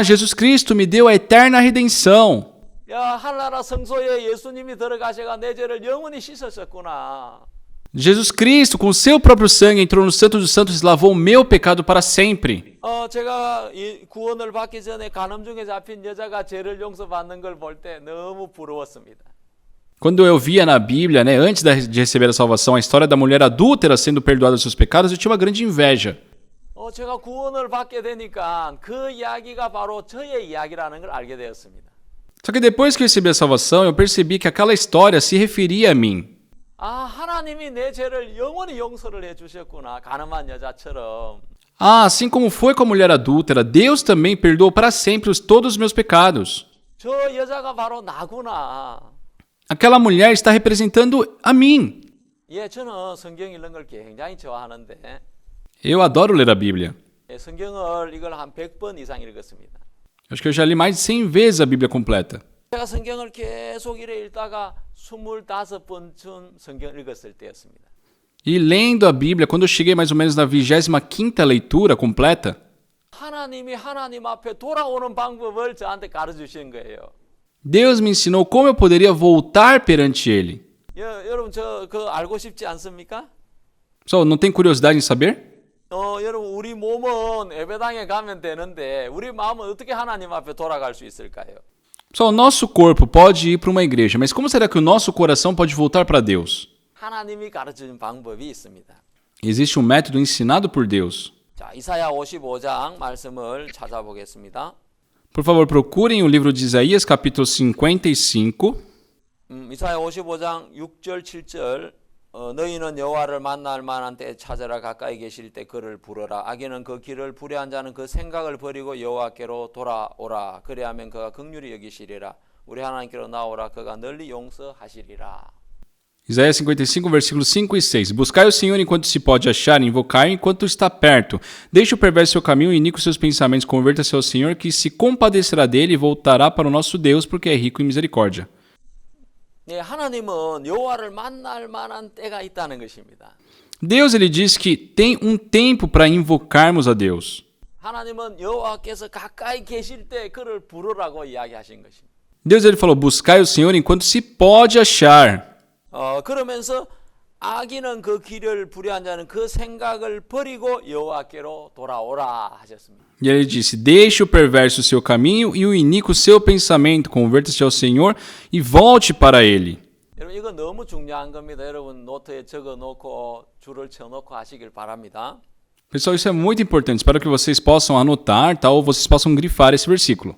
Jesus Cristo me deu a eterna redenção. 하늘나라 성소에 예수님이 들어가셔가 내 죄를 영원히 씻으셨구나. Jesus Cristo, com seu próprio sangue, entrou no Santo dos Santos e lavou o meu pecado para sempre. 제가 구원을 받기 전에 간음 중에 잡힌 여자가 죄를 용서받는 걸 볼 때 너무 부러웠습니다. Quando eu via na Bíblia, antes de receber a salvação, a história da mulher adúltera sendo perdoada dos seus pecados, eu tinha uma grande inveja. 제가 구원을 받게 되니까 그 이야기가 바로 저의 이야기라는 걸 알게 되었습니다. Só que depois que eu recebi a salvação, eu percebi que aquela história se referia a mim. 하나님이 내 죄를 영원히 용서를 해주셨구나. 가늠한 여자처럼. Assim como foi com a mulher adúltera, Deus também perdoou para sempre todos os meus pecados. 저 여자가 바로 나구나. Aquela mulher está representando a mim. 저는 성경 읽는 걸 굉장히 좋아하는데 Eu adoro ler a Bíblia. 성경을 이걸 한 100번 이상 읽었습니다. Acho que eu já li mais de 100 vezes a Bíblia completa. 제가 성경을 계속 이래 읽다가 25번쯤 성경을 읽었을 때였습니다. E lendo a Bíblia, quando eu cheguei mais ou menos na 25ª leitura completa, 하나님이 하나님 앞에 돌아오는 방법을 저한테 가르쳐 주신 거예요. Deus me ensinou como eu poderia voltar perante Ele. 여러분 그거 알고 싶지 않습니까? Só, não tem curiosidade em saber? 여러분 우리 몸은 예배당에 가면 되는데 우리 마음은 어떻게 하나님 앞에 돌아갈 수 있을까요? Só, o nosso corpo pode ir para uma igreja, mas como será que o nosso coração pode voltar para Deus? 하나님이 가르치는 방법이 있습니다. Existe um método ensinado por Deus. 자, 이사야 55장 말씀을 찾아보겠습니다. Por favor, procurem o livro de Isaías, capítulo 55. 이사야 55장 6절 7절 너희는 여호와를 만날 만한 때 찾아라. 가까이 계실 때 그를 부르라. 악인은 그 길을 불의한 자는 그 생각을 버리고 여호와께로 돌아오라. 그리하면 그가 긍휼히 여기시리라. 우리 하나님께로 나오라. 그가 널리 용서하시리라. Isaías 55, versículos 5 e 6. Buscai o Senhor enquanto se pode achar, invocai enquanto está perto. Deixe o perverso seu caminho e inique os seus pensamentos. Converta-se ao Senhor, que se compadecerá dele e voltará para o nosso Deus, porque é rico em misericórdia. 네, 하나님은 여호와를 만날 만한 때가 있다는 것입니다. Deus, ele diz que tem um tempo para invocarmos a Deus. 하나님은 여호와께서 가까이 계실 때 그를 부르라고 이야기하신 것입니다. Deus, ele falou, buscai o Senhor enquanto se pode achar. 그러면서 악인은 그 길을 불의한 자는 그 생각을 버리고 여호와께로 돌아오라 하셨습니다. E ele disse, deixe o perverso o seu caminho e o iníquo o seu pensamento. Converta-se ao Senhor e volte para ele. 여러분 이거 너무 중요한 겁니다. 여러분 노트에 적어놓고 줄을 쳐놓고 하시길 바랍니다. Pessoal, isso é muito importante. Espero que vocês possam anotar, tá? Ou vocês possam grifar esse versículo.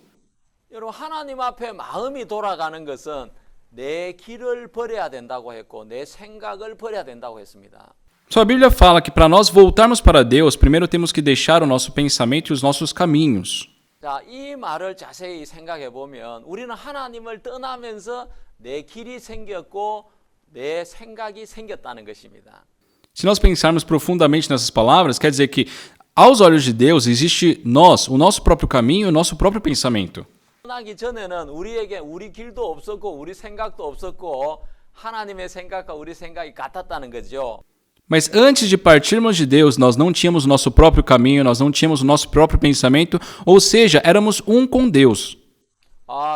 여러분 하나님 앞에 마음이 돌아가는 것은 내 길을 버려야 된다고 했고 내 생각을 버려야 된다고 했습니다. Sua Bíblia fala que para nós voltarmos para Deus, primeiro temos que deixar o nosso pensamento e os nossos caminhos. 자, 이 말을 자세히 생각해 보면 우리는 하나님을 떠나면서 내 길이 생겼고 내 생각이 생겼다는 것입니다. Se nós pensarmos profundamente nessas palavras, quer dizer que aos olhos de Deus existe nós, o nosso próprio caminho e o nosso próprio pensamento. 떠나기 전에는 우리에게 우리 길도 없었고 우리 생각도 없었고 하나님의 생각과 우리 생각이 같았다는 거죠. Mas antes de partirmos de Deus, nós não tínhamos o nosso próprio caminho, nós não tínhamos o nosso próprio pensamento, ou seja, éramos um com Deus.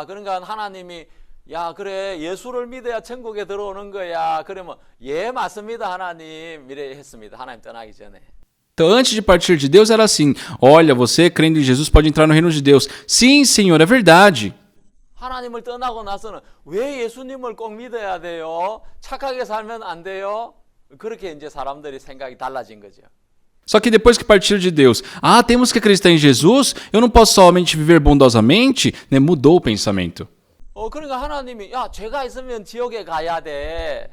그러니까 하나님이 야 그래 예수를 믿어야 천국에 들어오는 거야. 그러면 예 맞습니다 하나님 이래 했습니다. 하나님 떠나기 전에. Então, antes de partir de Deus, era assim: olha, você crendo em Jesus pode entrar no reino de Deus. Sim, Senhor, é verdade. 하나님을 떠나고 나서는 왜 예수님을 꼭 믿어야 돼요? 착하게 살면 안 돼요? 그렇게 이제 사람들이 생각이 달라진 거죠. Só que depois que partir de Deus, temos que acreditar em Jesus, eu não posso somente viver bondosamente, né? Mudou o pensamento. 그러니까 하나님이 야 죄가 있으면 지옥에 가야 돼.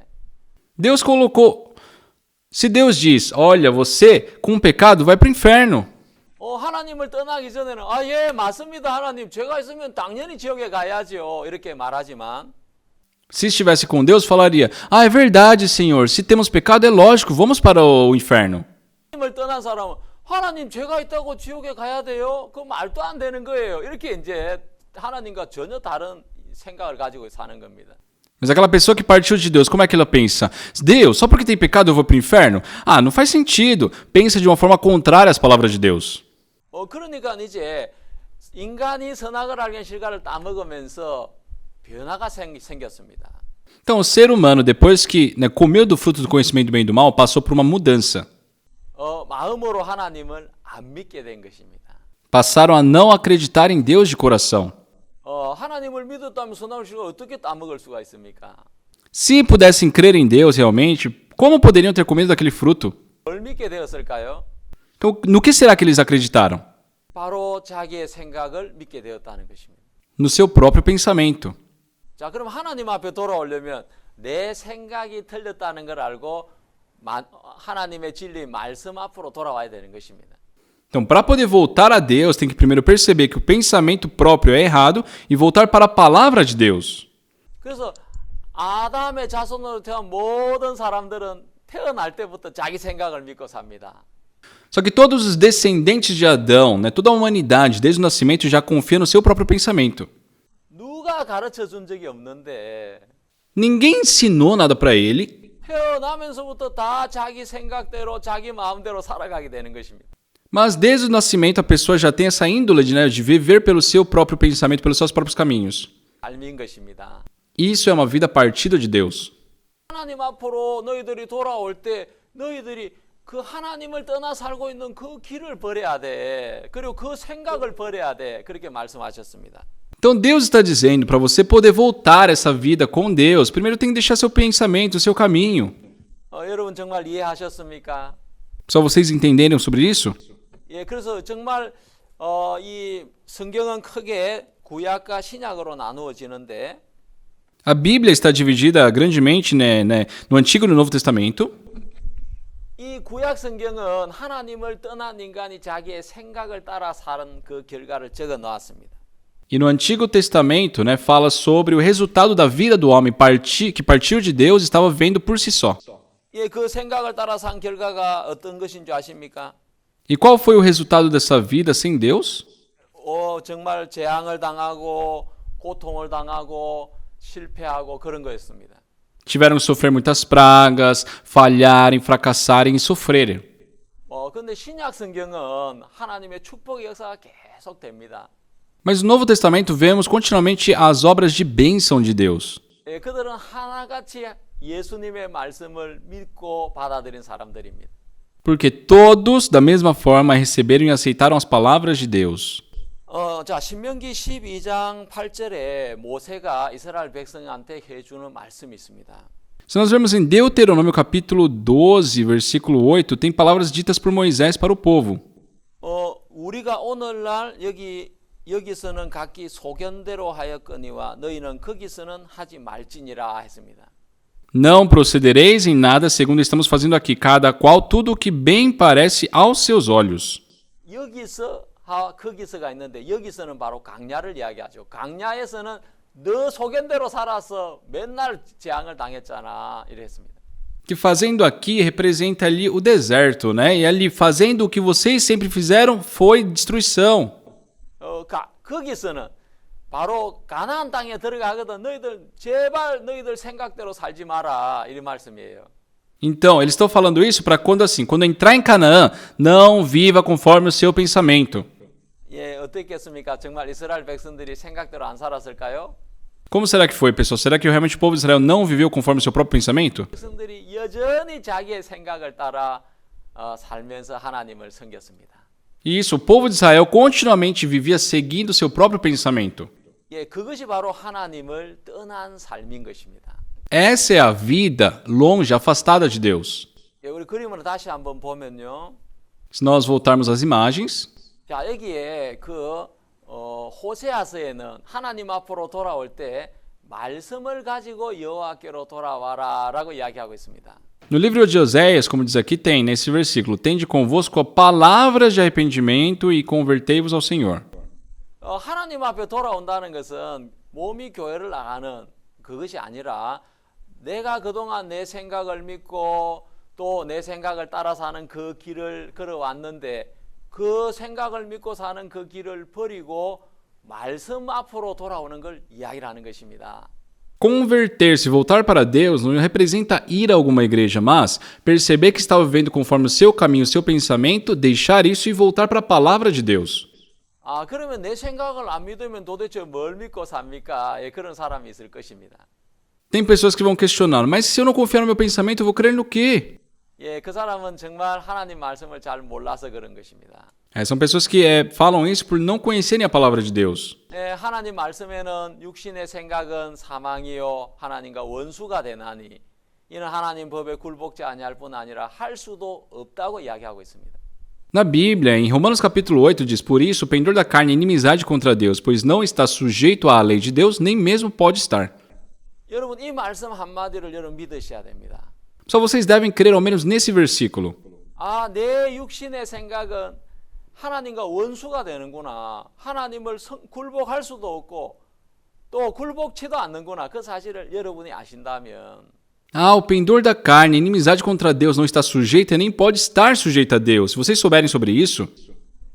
Deus colocou, se Deus diz, olha, você com pecado vai para o inferno. 하나님을 떠나기 전에는 예 맞습니다 하나님 죄가 있으면 당연히 지옥에 가야죠 이렇게 말하지만 Se estivesse com Deus, falaria, é verdade, Senhor, se temos pecado é lógico, vamos para o inferno. 하나님을 떠난 사람은 하나님 죄가 있다고 지옥에 가야 돼요? 그 말도 안 되는 거예요. 이렇게 이제 하나님과 전혀 다른 생각을 가지고 사는 겁니다. Mas aquela pessoa que partiu de Deus, como é que ela pensa? Deus, só porque tem pecado eu vou para o inferno? Não faz sentido. Pensa de uma forma contrária às palavras de Deus. 그러니까 이제 인간이 선악을 알게 실과를 따먹으면서 변화가 생겼습니다. Então, o ser humano, depois que comeu do fruto do conhecimento do bem e do mal, passou por uma mudança. 마음으로 하나님을 안 믿게 된 것입니다. Passaram a não acreditar em Deus de coração. 하나님을 믿었다면 선악을 실과 어떻게 따먹을 수가 있습니까? Se pudessem crer em Deus realmente, como poderiam ter comido daquele fruto? 뭘 믿게 되었을까요? Então, no que será que eles acreditaram? 바로 자기의 생각을 믿게 되었다는 것입니다. No seu próprio pensamento. 자, 그럼 하나님 앞에 돌아오려면 내 생각이 틀렸다는 걸 알고 하나님의 진리 말씀 앞으로 돌아와야 되는 것입니다. Então, para poder voltar a Deus, tem que primeiro perceber que o pensamento próprio é errado e voltar para a palavra de Deus. 그래서 아담의 자손으로 태어난 모든 사람들은 태어날 때부터 자기 생각을 믿고 삽니다. Só que todos os descendentes de Adão, toda a humanidade, desde o nascimento, já confia no seu próprio pensamento. 누가 가르쳐 준 적이 없는데 Ninguém ensinou nada para ele, 태어나면서부터 다 자기 생각대로 자기 마음대로 살아가게 되는 것입니다. mas desde o nascimento a pessoa já tem essa índole de viver pelo seu próprio pensamento, pelos seus próprios caminhos. 삶인 것입니다. Isso é uma vida partida de Deus. 하나님 앞으로 너희들이 돌아올 때 너희들이 그 하나님을 떠나 살고 있는 그 길을 버려야 돼. 그리고 그 생각을 버려야 돼. 그렇게 말씀하셨습니다. Então Deus está dizendo para você poder voltar essa vida com Deus, primeiro tem que deixar seu pensamento, seu caminho. 여러분 정말 이해하셨습니까? Só vocês entenderam sobre isso? 예, 그래서 정말 이 성경은 크게 구약과 신약으로 나누어지는데 A Bíblia está dividida grandemente no Antigo e no Novo Testamento. 이 구약 성경은 하나님을 떠난 인간이 자기의 생각을 따라 사는 그 결과를 적어 놓았습니다. E no Antigo Testamento, fala sobre o resultado da vida do homem que partiu de Deus e estava vivendo por si só. 예, 그 생각을 따라 산 결과가 어떤 것인 줄 아십니까? E qual foi o resultado dessa vida sem Deus? 정말 재앙을 당하고 고통을 당하고 실패하고 그런 거였습니다. Tiveram que sofrer muitas pragas, falharem, fracassarem e sofrerem. 근데 신약 성경은 하나님의 축복의 역사가 계속됩니다. Mas no Novo Testamento vemos continuamente as obras de bênção de Deus. 예, 그들은 하나같이 예수님의 말씀을 믿고 받아들인 사람들입니다. Porque todos, da mesma forma, receberam e aceitaram as palavras de Deus. 자, 신명기 12장 8절에 모세가 이스라엘 백성한테 해주는 말씀이 있습니다. Se nós vemos em Deuteronômio capítulo 12, versículo 8, tem palavras ditas por Moisés para o povo. 우리가 오늘날 여기서는 각기 소견대로 하였거니와 너희는 거기서는 하지 말지니라 했습니다. Não procedereis em nada segundo estamos fazendo aqui, cada qual tudo o que bem parece aos seus olhos. 거기서가 있는데 여기서는 바로 강야를 이야기하죠. 강야에서는 너 소견대로 살아서 맨날 재앙을 당했잖아 이랬습니다. Que fazendo aqui representa ali o deserto, E ali fazendo o que vocês sempre fizeram foi destruição. 거기서는 바로 가나안 땅에 들어가거든 제발 너희들 생각대로 살지 마라 이런 말씀이에요. Então, eles estão falando isso para quando entrar em Canaã, não viva conforme o seu pensamento. 예, 어떻겠습니까? 정말 이스라엘 백성들이 생각대로 안 살았을까요? Como será que foi, pessoal? Será que realmente o povo de Israel não viveu conforme o seu próprio pensamento? 백성들이 여전히 자기의 생각을 따라 살면서 하나님을 섬겼습니다. Isso, o povo de Israel continuamente vivia seguindo o seu próprio pensamento. 예, 그것이 바로 하나님을 떠난 삶인 것입니다. Essa é a vida longe, afastada de Deus. 예, 우리 그림을 다시 한번 보면요. Se nós voltarmos às imagens, 자, 여기에 호세아서에는 하나님 앞으로 돌아올 때 말씀을 가지고 여호와께로 돌아와라라고 이야기하고 있습니다. no livro de Oséias, como diz aqui, tem nesse versículo: tende convosco palavras de arrependimento e convertei-vos ao Senhor. 하나님 앞에 돌아온다는 것은 몸이 교회를 나가는 그것이 아니라 내가 그동안 내 생각을 믿고 또 내 생각을 따라 사는 그 길을 걸어왔는데 그 생각을 믿고 사는 그 길을 버리고 말씀 앞으로 돌아오는 걸 이야기를 하는 것입니다. Converter-se, voltar para Deus, não representa ir a alguma igreja, mas perceber que estava vivendo conforme o seu caminho, o seu pensamento, deixar isso e voltar para a palavra de Deus. 그러면 내 생각을 안 믿으면 도대체 뭘 믿고 삽니까? 예, 그런 사람이 있을 것입니다. Tem pessoas que vão questionar, mas se eu não confiar no meu pensamento, eu vou crer no quê? 예, 그 사람은 정말 하나님 말씀을 잘 몰라서 그런 것입니다. São pessoas que falam isso por não conhecerem a palavra de Deus. 예, 하나님 말씀에는 육신의 생각은 사망이요 하나님과 원수가 되나니 이는 하나님 법에 굴복지 아니할 뿐 아니라 할 수도 없다고 이야기하고 있습니다. Na Bíblia, em Romanos capítulo 8, diz: por isso, o pendor da carne é inimizade contra Deus, pois não está sujeito à lei de Deus, nem mesmo pode estar. 여러분, 이 말씀 한마디를 여러분 믿으셔야 됩니다. Só vocês devem crer ao menos nesse versículo. 내 육신의 생각은 하나님과 원수가 되는구나. 하나님을 굴복할 수도 없고 또 굴복치도 않는구나. 그 사실을 여러분이 아신다면 O pendor da carne, inimizade contra Deus, não está sujeita nem pode estar sujeita a Deus. Se vocês souberem sobre isso,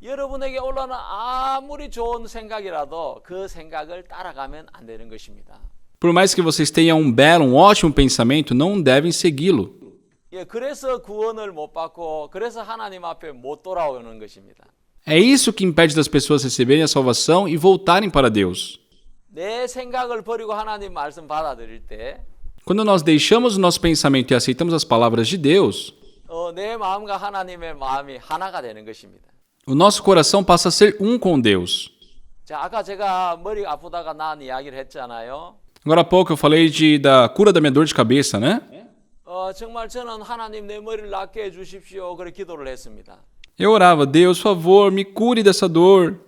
여러분에게 올라오는 아무리 좋은 생각이라도 그 생각을 따라가면 안 되는 것입니다. por mais que vocês tenham um belo, ótimo pensamento, não devem segui-lo. 예, 그래서 구원을 못 받고 그래서 하나님 앞에 못 돌아오는 것입니다. É isso que impede das pessoas receberem a salvação e voltarem para Deus. 내 생각을 버리고 하나님 말씀 받아들일 때 Quando nós deixamos o nosso pensamento e aceitamos as palavras de Deus, 내 마음과 하나님의 마음이 하나가 되는 것입니다. o nosso coração passa a ser um com Deus. 자, 아까 제가 머리 아프다가 난 이야기를 했잖아요. Agora há pouco eu falei da cura da minha dor de cabeça, né? 정말 저는 하나님 내 머리를 낫게 해주십시오. 그렇게 기도를 했습니다. Eu orava: Deus, por favor, me cure dessa dor.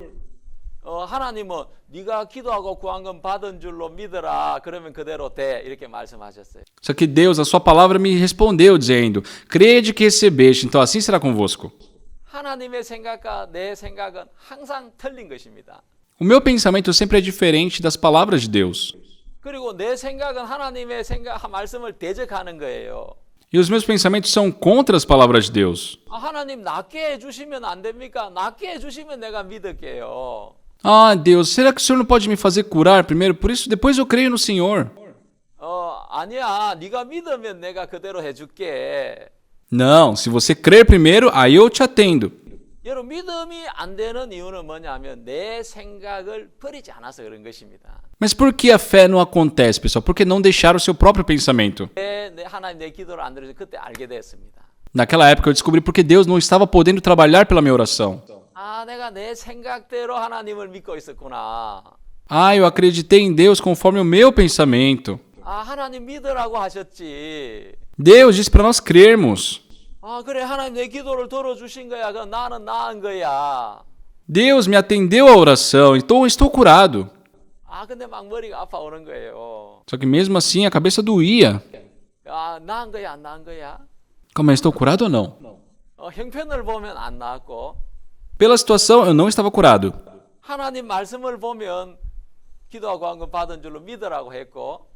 하나님은 네가 기도하고 구한 건 받은 줄로 믿어라. 그러면 그대로 돼. 이렇게 말씀하셨어요. Só que Deus, a sua palavra me respondeu dizendo, crede que recebeste, então assim será convosco. 하나님의 생각과 내 생각은 항상 틀린 것입니다. O meu pensamento sempre é diferente das palavras de Deus. 그리고 내 생각은 하나님의 말씀을 대적하는 거예요. E os meus pensamentos são contra as palavras de Deus. 하나님 낫게 해주시면 안 됩니까? 낫게 해주시면 내가 믿을게요. Ah, Deus, será que o Senhor não pode me fazer curar primeiro? Por isso, depois eu creio no Senhor. 아니야. 네가 믿으면 내가 그대로 해줄게. Não, se você crer primeiro, aí eu te atendo. 여러분 믿음이 안 되는 이유는 뭐냐면 내 생각을 버리지 않아서 그런 것입니다. Mas por que a fé não acontece, pessoal? Porque não deixar o seu próprio pensamento. 하나님 내 기도를 안 들으셔서 그때 알게 됐습니다. Naquela época eu descobri porque Deus não estava podendo trabalhar pela minha oração. 내가 내 생각대로 하나님을 믿고 있었구나. Ah, eu acreditei em Deus conforme o meu pensamento. 하나님 믿으라고 하셨지. Deus disse para nós crermos. 그래 하나님 내 기도를 들어주신 거야. 그럼 나는 나은 거야. Deus me atendeu a oração, então eu estou curado. 근데 막 머리가 아파오는 거예요. Só que mesmo assim a cabeça doía. 나은 거야 안 나은 거야? Calma, estou curado ou não? 형편을 보면 안 나았고 Pela situação, eu não estava curado. 하나님 말씀을 보면 기도하고 한 건 받은 줄로 믿으라고 했고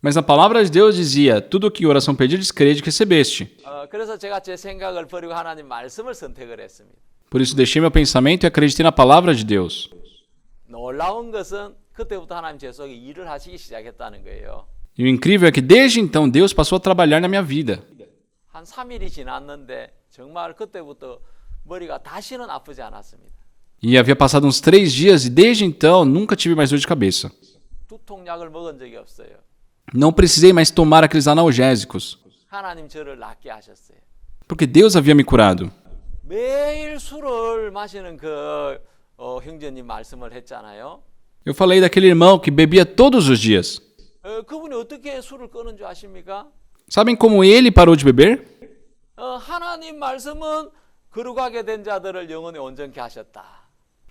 Mas a palavra de Deus dizia, tudo o que oração pedires, crede que recebeste. 그래서 제가 제 생각을 버리고 하나님 말씀을 선택을 했습니다. Por isso deixei meu pensamento e acreditei na palavra de Deus. 놀라운 것은 그때부터 하나님 제 속에 일을 하시기 시작했다는 거예요. E o incrível é que desde então Deus passou a trabalhar na minha vida. 한 3일이 지났는데 정말 그때부터 머리가 다시는 아프지 않았습니다. E havia passado uns 3 dias e desde então nunca tive mais dor de cabeça. 두통약을 먹은 적이 없어요. Não precisei mais tomar aqueles analgésicos, 하나님 저를 낫게 하셨어요. porque Deus havia me curado. 매일 술을 마시는 그 형제님 말씀을 했잖아요. Eu falei daquele irmão que bebia todos os dias. 그분이 어떻게 술을 끊은 줄 아십니까? Sabem como ele parou de beber? 하나님 말씀은 거룩하게 된 자들을 영원히 온전케 하셨다.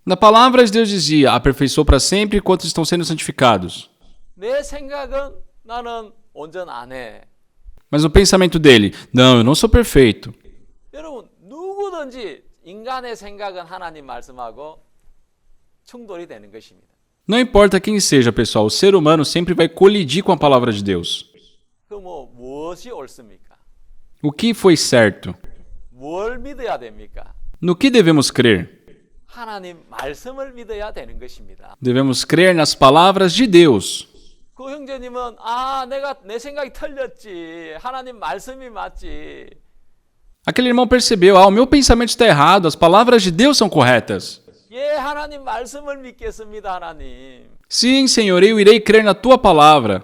Na palavra de Deus dizia, aperfeiçoou para sempre enquanto estão sendo santificados. 내 생각은 나는 온전 안 해. Mas no pensamento dele, não, eu não sou perfeito. 여러분 누구든지 인간의 생각은 하나님 말씀하고 충돌이 되는 것입니다. Não importa quem seja, pessoal, o ser humano sempre vai colidir com a palavra de Deus. 무엇이 옳습니까? O que foi certo? 뭘 믿어야 됩니까? No que devemos crer? 하나님 말씀을 믿어야 되는 것입니다. Devemos crer nas palavras de Deus. 그 형제님은 내가 내 생각이 틀렸지. 하나님 말씀이 맞지. Aquele irmão percebeu, o meu pensamento está errado, as palavras de Deus são corretas. 하나님 말씀을 믿겠습니다, 하나님. Sim, Senhor, eu irei crer na tua palavra.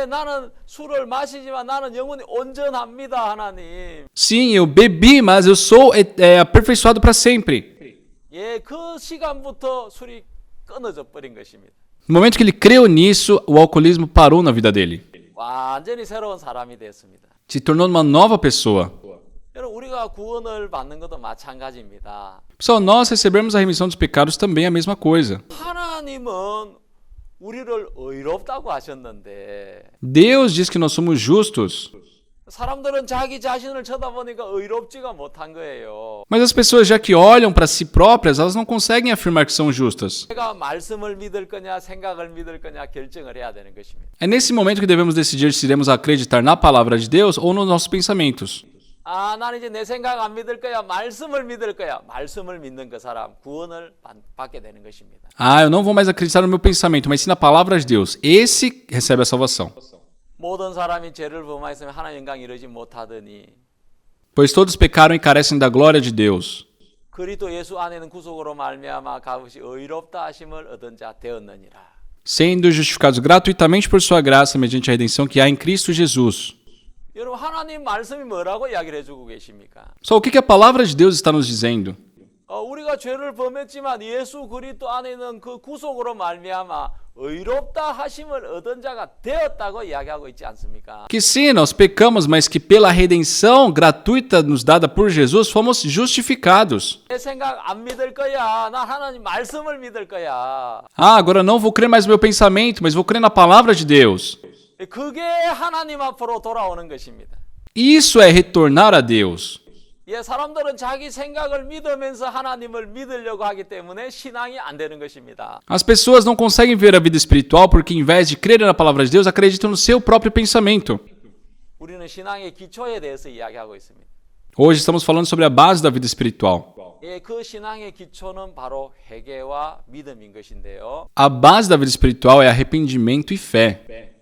나는 술을 마시지만 나는 영원히 온전합니다, 하나님. Sim, eu bebi, mas eu sou aperfeiçoado para sempre. 그 시간부터 술이 끊어져 버린 것입니다. No momento que ele creu nisso, o alcoolismo parou na vida dele. 완전히 새로운 사람이 됐습니다. Se tornou uma nova pessoa. 여러분, 우리가 구원을 받는 것도 마찬가지입니다. Pessoal, nós recebemos a remissão dos pecados também é a mesma coisa. 하나님은 우리를 의롭다고 하셨는데 Deus diz que nós somos justos. 사람들은 자기 자신을 쳐다보니까 의롭지가 못한 거예요. Mas as pessoas, já que olham para si próprias, elas não conseguem afirmar que são justas. 내가 말씀을 믿을 거냐 생각을 믿을 거냐 결정을 해야 되는 것입니다. É nesse momento que devemos decidir se iremos acreditar na palavra de Deus ou nos nossos pensamentos. 나는 이제 내 생각 안 믿을 거야. 말씀을 믿을 거야. 말씀을 믿는 그 사람 구원을 받게 되는 것입니다. Eu não vou mais acreditar no meu pensamento, mas sim na palavra de Deus. Esse recebe a salvação. 모든 사람이 죄를 범하였으면 하나님 영광 이루지 못하더니 Pois todos pecaram e carecem da glória de Deus. 그리스도 예수 안에는 구속으로 말미암아 값없이 의롭다 하심을 얻은 자 되었느니라. Sendo justificados gratuitamente por sua graça mediante a redenção que há em Cristo Jesus. 여러분 하나님 말씀이 뭐라고 이야기를 해주고 계십니까? Só o que a palavra de Deus está nos dizendo? 우리가 죄를 범했지만 예수 그리스도 안에 있는 그 구속으로 말미암아 의롭다 하심을 얻은 자가 되었다고 이야기하고 있지 않습니까? Que sim, nós pecamos, mas que pela redenção gratuita nos dada por Jesus fomos justificados. 내 생각 안 믿을 거야. 나 하나님 말씀을 믿을 거야. Ah, agora não vou crer mais no meu pensamento, mas vou crer na palavra de Deus. 그게 하나님 앞으로 돌아오는 것입니다. Isso é retornar a Deus. 사람들은 자기 생각을 믿으면서 하나님을 믿으려고 하기 때문에 신앙이 안 되는 것입니다. As pessoas não conseguem ver a vida espiritual porque, em vez de crerem na palavra de Deus, acreditam no seu próprio pensamento. 우리는 신앙의 기초에 대해서 이야기하고 있습니다. Hoje estamos falando sobre a base da vida espiritual. 그 신앙의 기초는 바로 회개와 믿음인 것인데요. A base da vida espiritual é arrependimento e fé.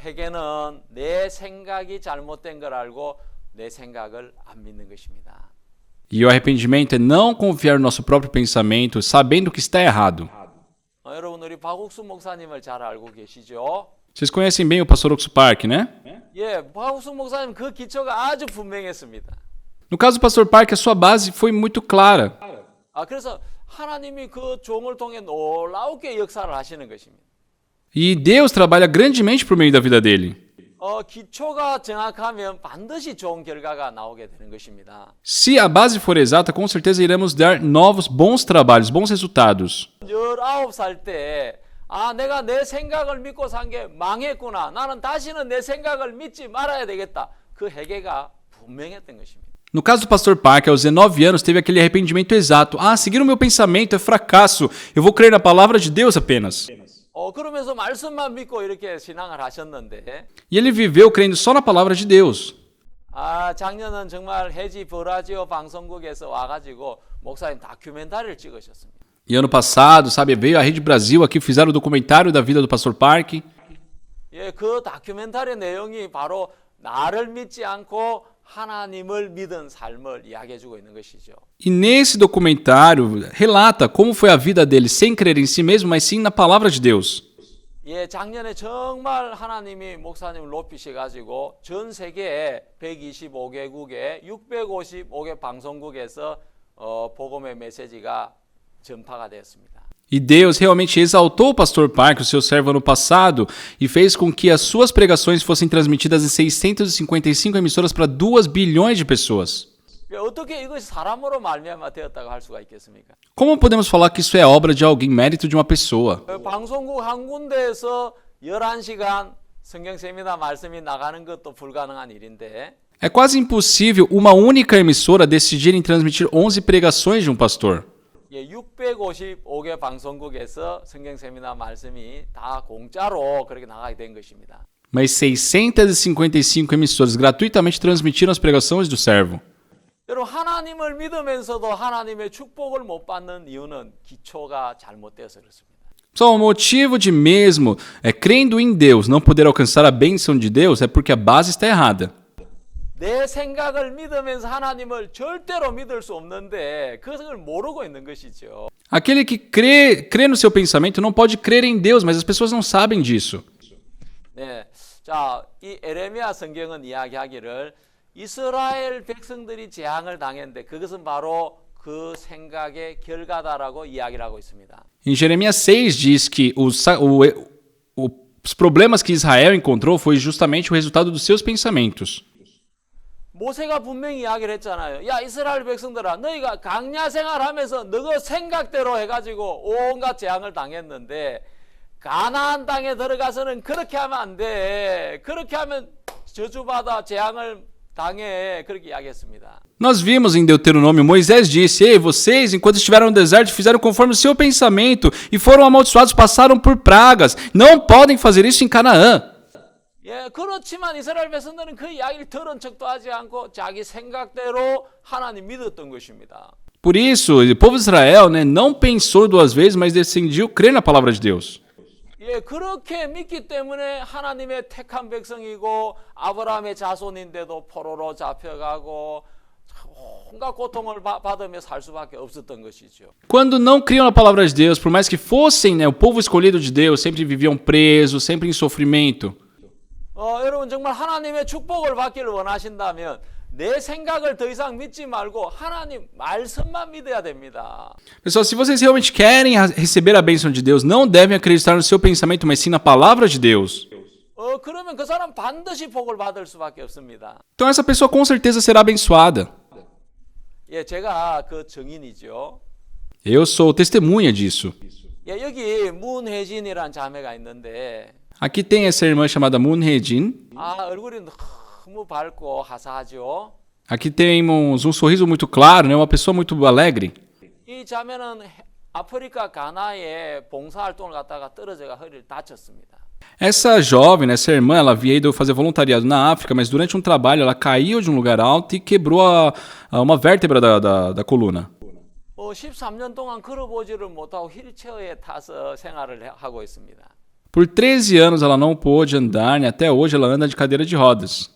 회개는 내 생각이 잘못된 걸 알고 내 생각을 안 믿는 것입니다. E o arrependimento é não confiar no nosso próprio pensamento, sabendo que está errado. 여러분 우리 박옥수 목사님을 잘 알고 계시죠? Vocês conhecem bem o pastor Oxo Park, né? 박옥수 목사님 그 기초가 아주 분명했습니다. No caso do pastor Park, a sua base foi muito clara. 그래서 하나님이 그 종을 통해 놀라우게 역사를 하시는 것입니다. E Deus trabalha grandemente por meio da vida dele. 기초가 정확하면 반드시 좋은 결과가 나오게 되는 것입니다. Se a base for exata, com certeza iremos dar novos, bons trabalhos, bons resultados. 19살 때 내가 내 생각을 믿고 산 게 망했구나. 나는 다시는 내 생각을 믿지 말아야 되겠다. 그 회개가 분명했던 것입니다. No caso do pastor Park, aos 19 anos, teve aquele arrependimento exato. Seguir o meu pensamento é fracasso. Eu vou crer na palavra de Deus apenas. 그러면서 말씀만 믿고 이렇게 신앙을 하셨는데 E ele viveu crendo só na palavra de Deus. 작년은 정말 해지 버라지오 방송국에서 와가지고 목사님 다큐멘터리를 찍으셨습니다. E ano passado, sabe, veio a Rede Brasil aqui, fizeram o documentário da vida do pastor Park. 그 다큐멘터리 내용이 바로 나를 믿지 않고 하나님을 믿은 삶을 이야기해주고 있는 것이죠. E nesse documentário relata como foi a vida dele sem crer em si mesmo, mas sim na palavra de Deus. 작년에 정말 하나님이 목사님을 높이셔가지고 전 세계 125개국에 655개 방송국에서 복음의 메시지가 전파가 되었습니다. E Deus realmente exaltou o pastor Park, o seu servo, ano passado, e fez com que as suas pregações fossem transmitidas em 655 emissoras para 2 bilhões de pessoas. 어떻게 이것이 사람으로 말미암아 되었다고 할 수가 있겠습니까? Como podemos falar que isso é obra de alguém, mérito de uma pessoa? 방송국 한 군데에서 11시간 성경 세미나 말씀이 나가는 것도 불가능한 일인데 É quase impossível uma única emissora decidir em transmitir 11 pregações de um pastor. 655개 방송국에서 성경 세미나 말씀이 다 공짜로 그렇게 나가게 된 것입니다. Mas 655 emissoras gratuitamente transmitiram as pregações do servo. 여러분 하나님을 믿으면서도 하나님의 축복을 못 받는 이유는 기초가 잘못되어서 그렇습니다. Só o motivo de mesmo crendo em Deus não poder alcançar a bênção de Deus é porque a base está errada. 내 생각을 믿으면서 하나님을 절대로 믿을 수 없는데 그것을 모르고 있는 것이죠. Aquele que crê no seu pensamento não pode crer em Deus, mas as pessoas não sabem disso. 이 에레미야 성경은 이야기하기를 이스라엘 백성들이 재앙을 당했는데 그것은 바로 그 생각의 결과다라고 이야기를 하고 있습니다. Em Jeremias 6 diz que os problemas que Israel encontrou foi justamente o resultado dos seus pensamentos. 모세가 분명히 이야기를 했잖아요. 야 이스라엘 백성들아 너희가 광야 생활하면서 너희 생각대로 해가지고 온갖 재앙을 당했는데 가나안 땅에 들어가서는 그렇게 하면 안 돼. 그렇게 하면 저주받아 재앙을 당해. 그렇게 이야기했습니다. Nós vimos em Deuteronômio, Moisés disse: Ei, vocês, enquanto estiveram no deserto, fizeram conforme o seu pensamento e foram amaldiçoados, passaram por pragas. Não podem fazer isso em Canaã. 그렇지만 이스라엘 백성들은 그 이야기를 들은 척도 하지 않고 자기 생각대로 하나님 믿었던 것입니다. Por isso, o povo de Israel não pensou duas vezes, mas decidiu crer na palavra de Deus. 그렇게 믿기 때문에 하나님의 택한 백성이고 아브라함의 자손인데도 포로로 잡혀가고 온갖 고통을 받으며 살 수밖에 없었던 것이죠. Quando não criam na palavra de Deus, por mais que fossem o povo escolhido de Deus, sempre viviam presos, sempre em sofrimento. 여러분 정말 하나님의 축복을 받기를 원하신다면 내 생각을 더 이상 믿지 말고 하나님 말씀만 믿어야 됩니다. Pessoal, se vocês realmente querem receber a bênção de Deus, não devem acreditar no seu pensamento, mas sim na palavra de Deus. 그러면 그 사람 반드시 복을 받을 수밖에 없습니다. Então essa pessoa com certeza será abençoada. 예, 제가 그 증인이죠. Eu sou testemunha disso. 예, 여기 문혜진이라는 자매가 있는데 Aqui tem essa irmã chamada Moon Hye-jin. 얼굴이 너무 밝고 화사하죠. Aqui temos um sorriso muito claro, né? Uma pessoa muito alegre. 이 자매는 아프리카 가나에 봉사활동을 갔다가 떨어져가 허리를 다쳤습니다. Essa jovem, essa irmã, ela havia ido fazer voluntariado na África, mas durante um trabalho ela caiu de um lugar alto e quebrou uma vértebra da coluna. 13년 동안 걸어보지를 못하고 휠체어에 타서 생활을 하고 있습니다. Por 13 anos ela não pôde andar, né? Até hoje ela anda de cadeira de rodas.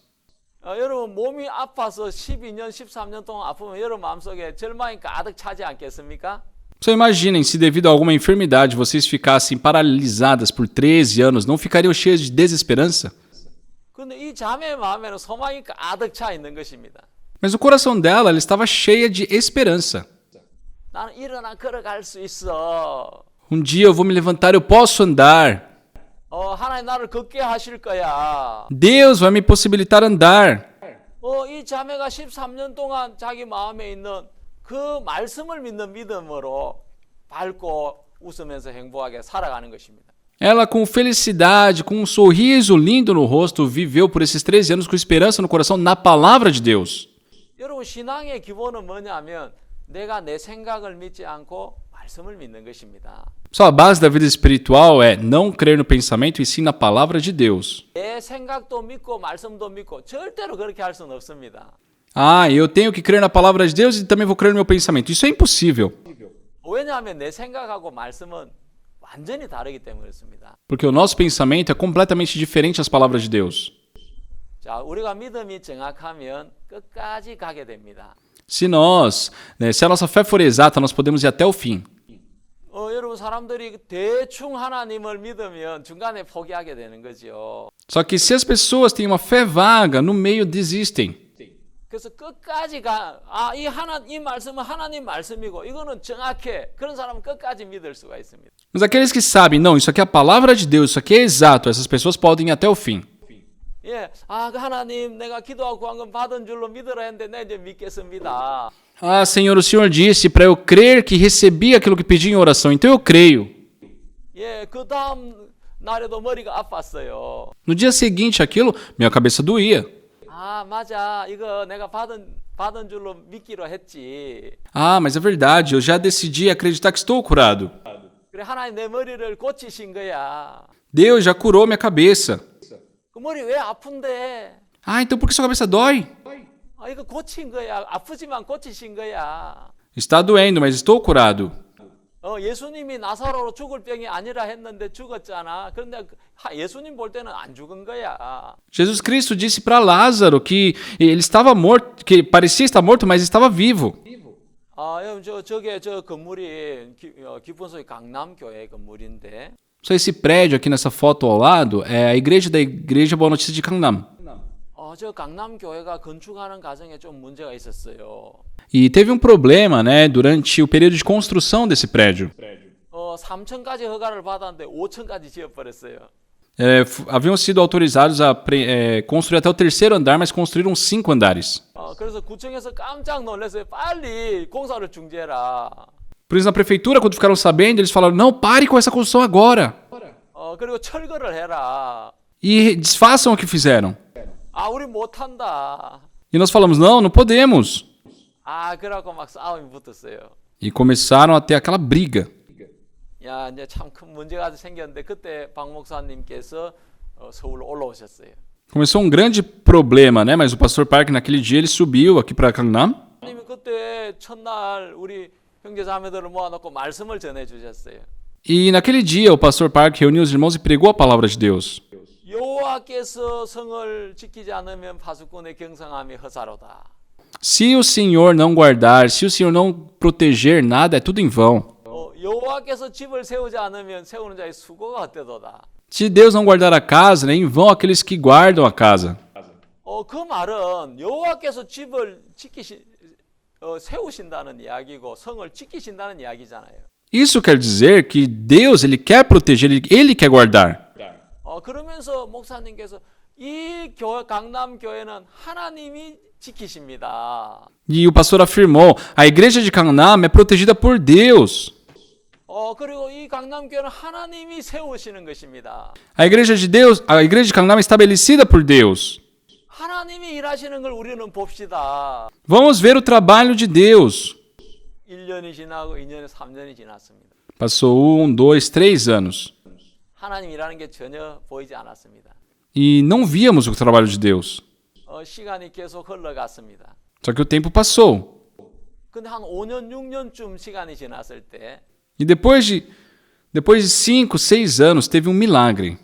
여러분 몸이 아파서 12년, 13년 동안 아프면 여러분 마음속에 절망이 가득 차지 않겠습니까? Só imaginem se devido a alguma enfermidade vocês ficassem paralisadas por 13 anos, não ficariam cheias de desesperança? 근데 이 자매의 마음에는 소망이 가득 차 있는 것입니다. Mas o coração dela, ela estava cheia de esperança. 나는 일어나 걸어갈 수 있어. Um dia eu vou me levantar, eu posso andar. 하나님 나를 걷게 하실 거야. Deus vai me possibilitar andar. 이 자매가 13년 동안 자기 마음에 있는 그 말씀을 믿는 믿음으로 밝고 웃으면서 행복하게 살아가는 것입니다. Ela, com felicidade, com um sorriso lindo no rosto, viveu por esses 13 anos com esperança no coração na palavra de Deus. 여러분 신앙의 기본은 뭐냐면 내가 내 생각을 믿지 않고 말씀을 믿는 것입니다. Só a base da vida espiritual é não crer no pensamento e sim na palavra de Deus. 내 생각도 믿고 말씀도 믿고 절대로 그렇게 할 수는 없습니다. Eu tenho que crer na palavra de Deus e também vou crer no meu pensamento. Isso é impossível. 왜냐하면 내 생각하고 말씀은 완전히 다르기 때문에 그렇습니다. Porque o nosso pensamento é completamente diferente das palavras de Deus. 자, 우리가 믿음이 정확하면 끝까지 가게 됩니다. Se a nossa fé for exata, nós podemos ir até o fim. 여러분 사람들이 대충 하나님을 믿으면 중간에 포기하게 되는 거죠. Só que se as pessoas têm uma fé vaga, no meio desistem. 그래서 끝까지 이 말씀은 하나님 말씀이고 이거는 정확해. 그런 사람은 끝까지 믿을 수가 있습니다. Mas aqueles que sabem, não, isso aqui é a palavra de Deus, isso aqui é exato, essas pessoas podem ir até o fim. 예, 그 하나님 내가 기도하고 구한 건 받은 줄로 믿으라 했는데 내 이제 믿겠습니다. Senhor, o Senhor disse para eu crer que recebi aquilo que pedi em oração, então eu creio. 예, 그 다음 날에도 머리가 아팠어요. No dia seguinte, minha cabeça doía. 맞아. 이거 내가 받은 줄로 믿기로 했지. Mas é verdade, eu já decidi acreditar que estou curado. 그래 하나님 내 머리를 고치신 거야. Deus já curou minha cabeça. 그 머리 왜 아픈데? Então por que sua cabeça dói? 이거 고친 거야. 아프지만 고치신 거야. Está doendo, mas estou curado. 예수님이 나사로로 죽을 병이 아니라 했는데 죽었잖아. 그런데 예수님 볼 때는 안 죽은 거야. Jesus Cristo disse para Lázaro que ele estava morto, que parecia estar morto, mas estava vivo. 여러분 저 건물이 기본소위 강남교회 건물인데. Só esse prédio aqui nessa foto ao lado é a igreja da Igreja Boa Notícia de Gangnam. 저 강남교회가 건축하는 과정에 좀 문제가 있었어요. E teve um problema, né, durante o período de construção desse prédio. 3층까지 허가를 받았는데 5층까지 지어버렸어요. Haviam sido autorizados a construir até o terceiro andar, mas construíram 5 andares. 그래서 구청에서 깜짝 놀랐어요. 빨리 공사를 중지해라. Por isso, na prefeitura, quando ficaram sabendo, eles falaram, não, pare com essa construção agora. 그리고 철거를 해라. E desfaçam o que fizeram. 우리 못한다. E nós falamos, não, não podemos. 그래갖고 막 싸움이 붙었어요. E começaram a ter aquela briga. 이제 참 큰 문제가 생겼는데 그때 박 목사님께서 서울로 올라오셨어요. Começou um grande problema, né? Mas o pastor Park naquele dia ele subiu aqui para Gangnam. 그때 첫날 우리 형제자매들을 모아놓고 말씀을 전해 주셨어요. E naquele dia o pastor Park reuniu os irmãos e pregou a palavra de Deus. 여호와께서 성을 지키지 않으면 파수꾼의 경성함이 허사로다. Se o Senhor não guardar, se o Senhor não proteger nada, é tudo em vão. 여호와께서 집을 세우지 않으면 세우는 자의 수고가 헛되도다. Se Deus não guardar a casa, né, em vão aqueles que guardam a casa. 그 말은 여호와께서 집을 세우신다는 이야기고 성을 지키신다는 이야기잖아요. Isso quer dizer que Deus, ele quer proteger, ele quer guardar. 그러면서 목사님께서 이 강남 교회는 하나님이 지키십니다. E o pastor afirmou, a igreja de Canaan é protegida por Deus. 그리고 이 강남 교회는 하나님이 세우시는 것입니다. A igreja de Deus, a igreja de Canaan é estabelecida por Deus. 하나님이 일하시는 걸 우리는 봅시다. Vamos ver o trabalho de Deus. 1년이 지나고 2년에 3년이 지났습니다. Passou 1, 2, 3 anos. 하나님 일하는 게 전혀 보이지 않았습니다. E não víamos o trabalho de Deus. 시간이 계속 흘러갔습니다. Só que o tempo passou. 근데 한 5년, 6년쯤 시간이 지났을 때 E depois de 5, 6 anos, teve um milagre.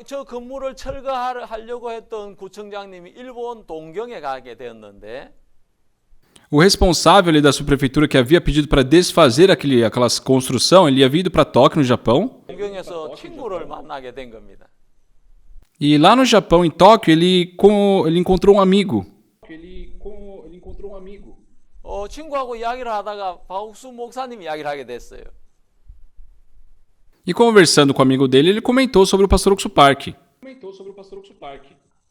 저 건물을 철거하려고 했던 구청장님이 일본 동경에 가게 되었는데 O responsável ali da subprefeitura que havia pedido para desfazer aquela construção, ele havia ido para Tóquio, no Japão. 동경에서 친구를 만나게 된 겁니다. E lá no Japão, em Tóquio, ele encontrou um amigo. 친구하고 이야기를 하다가 박옥수 목사님 이야기를 하게 됐어요. E conversando com o amigo dele, ele comentou sobre o pastor Oksu Park.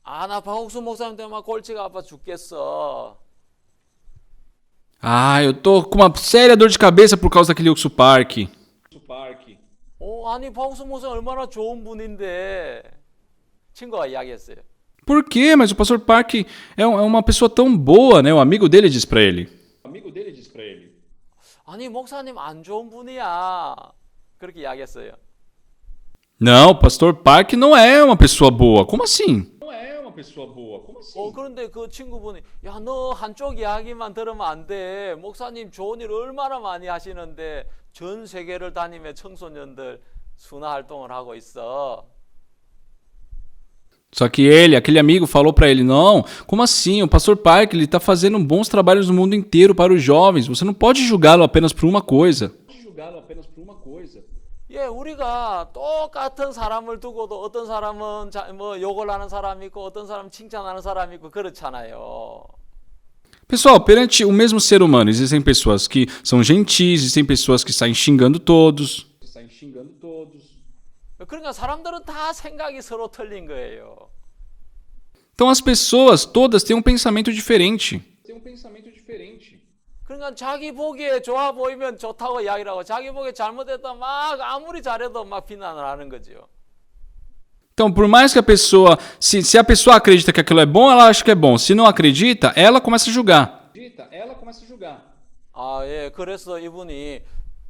나 박옥수 목사님 때문에 골치가 아파 죽겠어. Eu tô com uma séria dor de cabeça por causa daquele Oksu Park. 아니 박옥수 목사님 얼마나 좋은 분인데 친구가 이야기했어요. Por quê? Mas o pastor Park é uma pessoa tão boa, né? O amigo dele disse para ele. 아니 목사님 안 좋은 분이야. 그렇게 이야기했어요. Não, o pastor Park não é uma pessoa boa. Como assim? 그런데 그 친구분이 너 한쪽 이야기만 들으면 안 돼. 목사님 좋은 일 얼마나 많이 하시는데 전 세계를 다니며 청소년들 순화 활동을 하고 있어. Só que aquele amigo, falou para ele, não, como assim? O pastor Park, ele está fazendo bons trabalhos no mundo inteiro para os jovens. Você não pode julgá-lo apenas por uma coisa. 우리가 똑같은 사람을 두고도 어떤 사람은 욕을 하는 사람이 있고 어떤 사람은 칭찬하는 사람이 있고 그렇잖아요. Pessoal, perante o mesmo ser humano, existem pessoas que são gentis, existem pessoas que saem xingando todos. 그러니까 사람들은 다 생각이 서로 틀린 거예요. Então as pessoas todas têm um pensamento diferente. 그러니까 자기 보기에 좋아 보이면 좋다고 이야기를 하고 자기 보기에 잘못했다 막 아무리 잘해도 막 비난을 하는 거죠. Então, por mais que a pessoa, se a pessoa acredita que aquilo é bom, ela acha que é bom. Se não acredita, ela começa a julgar. 그래서 이분이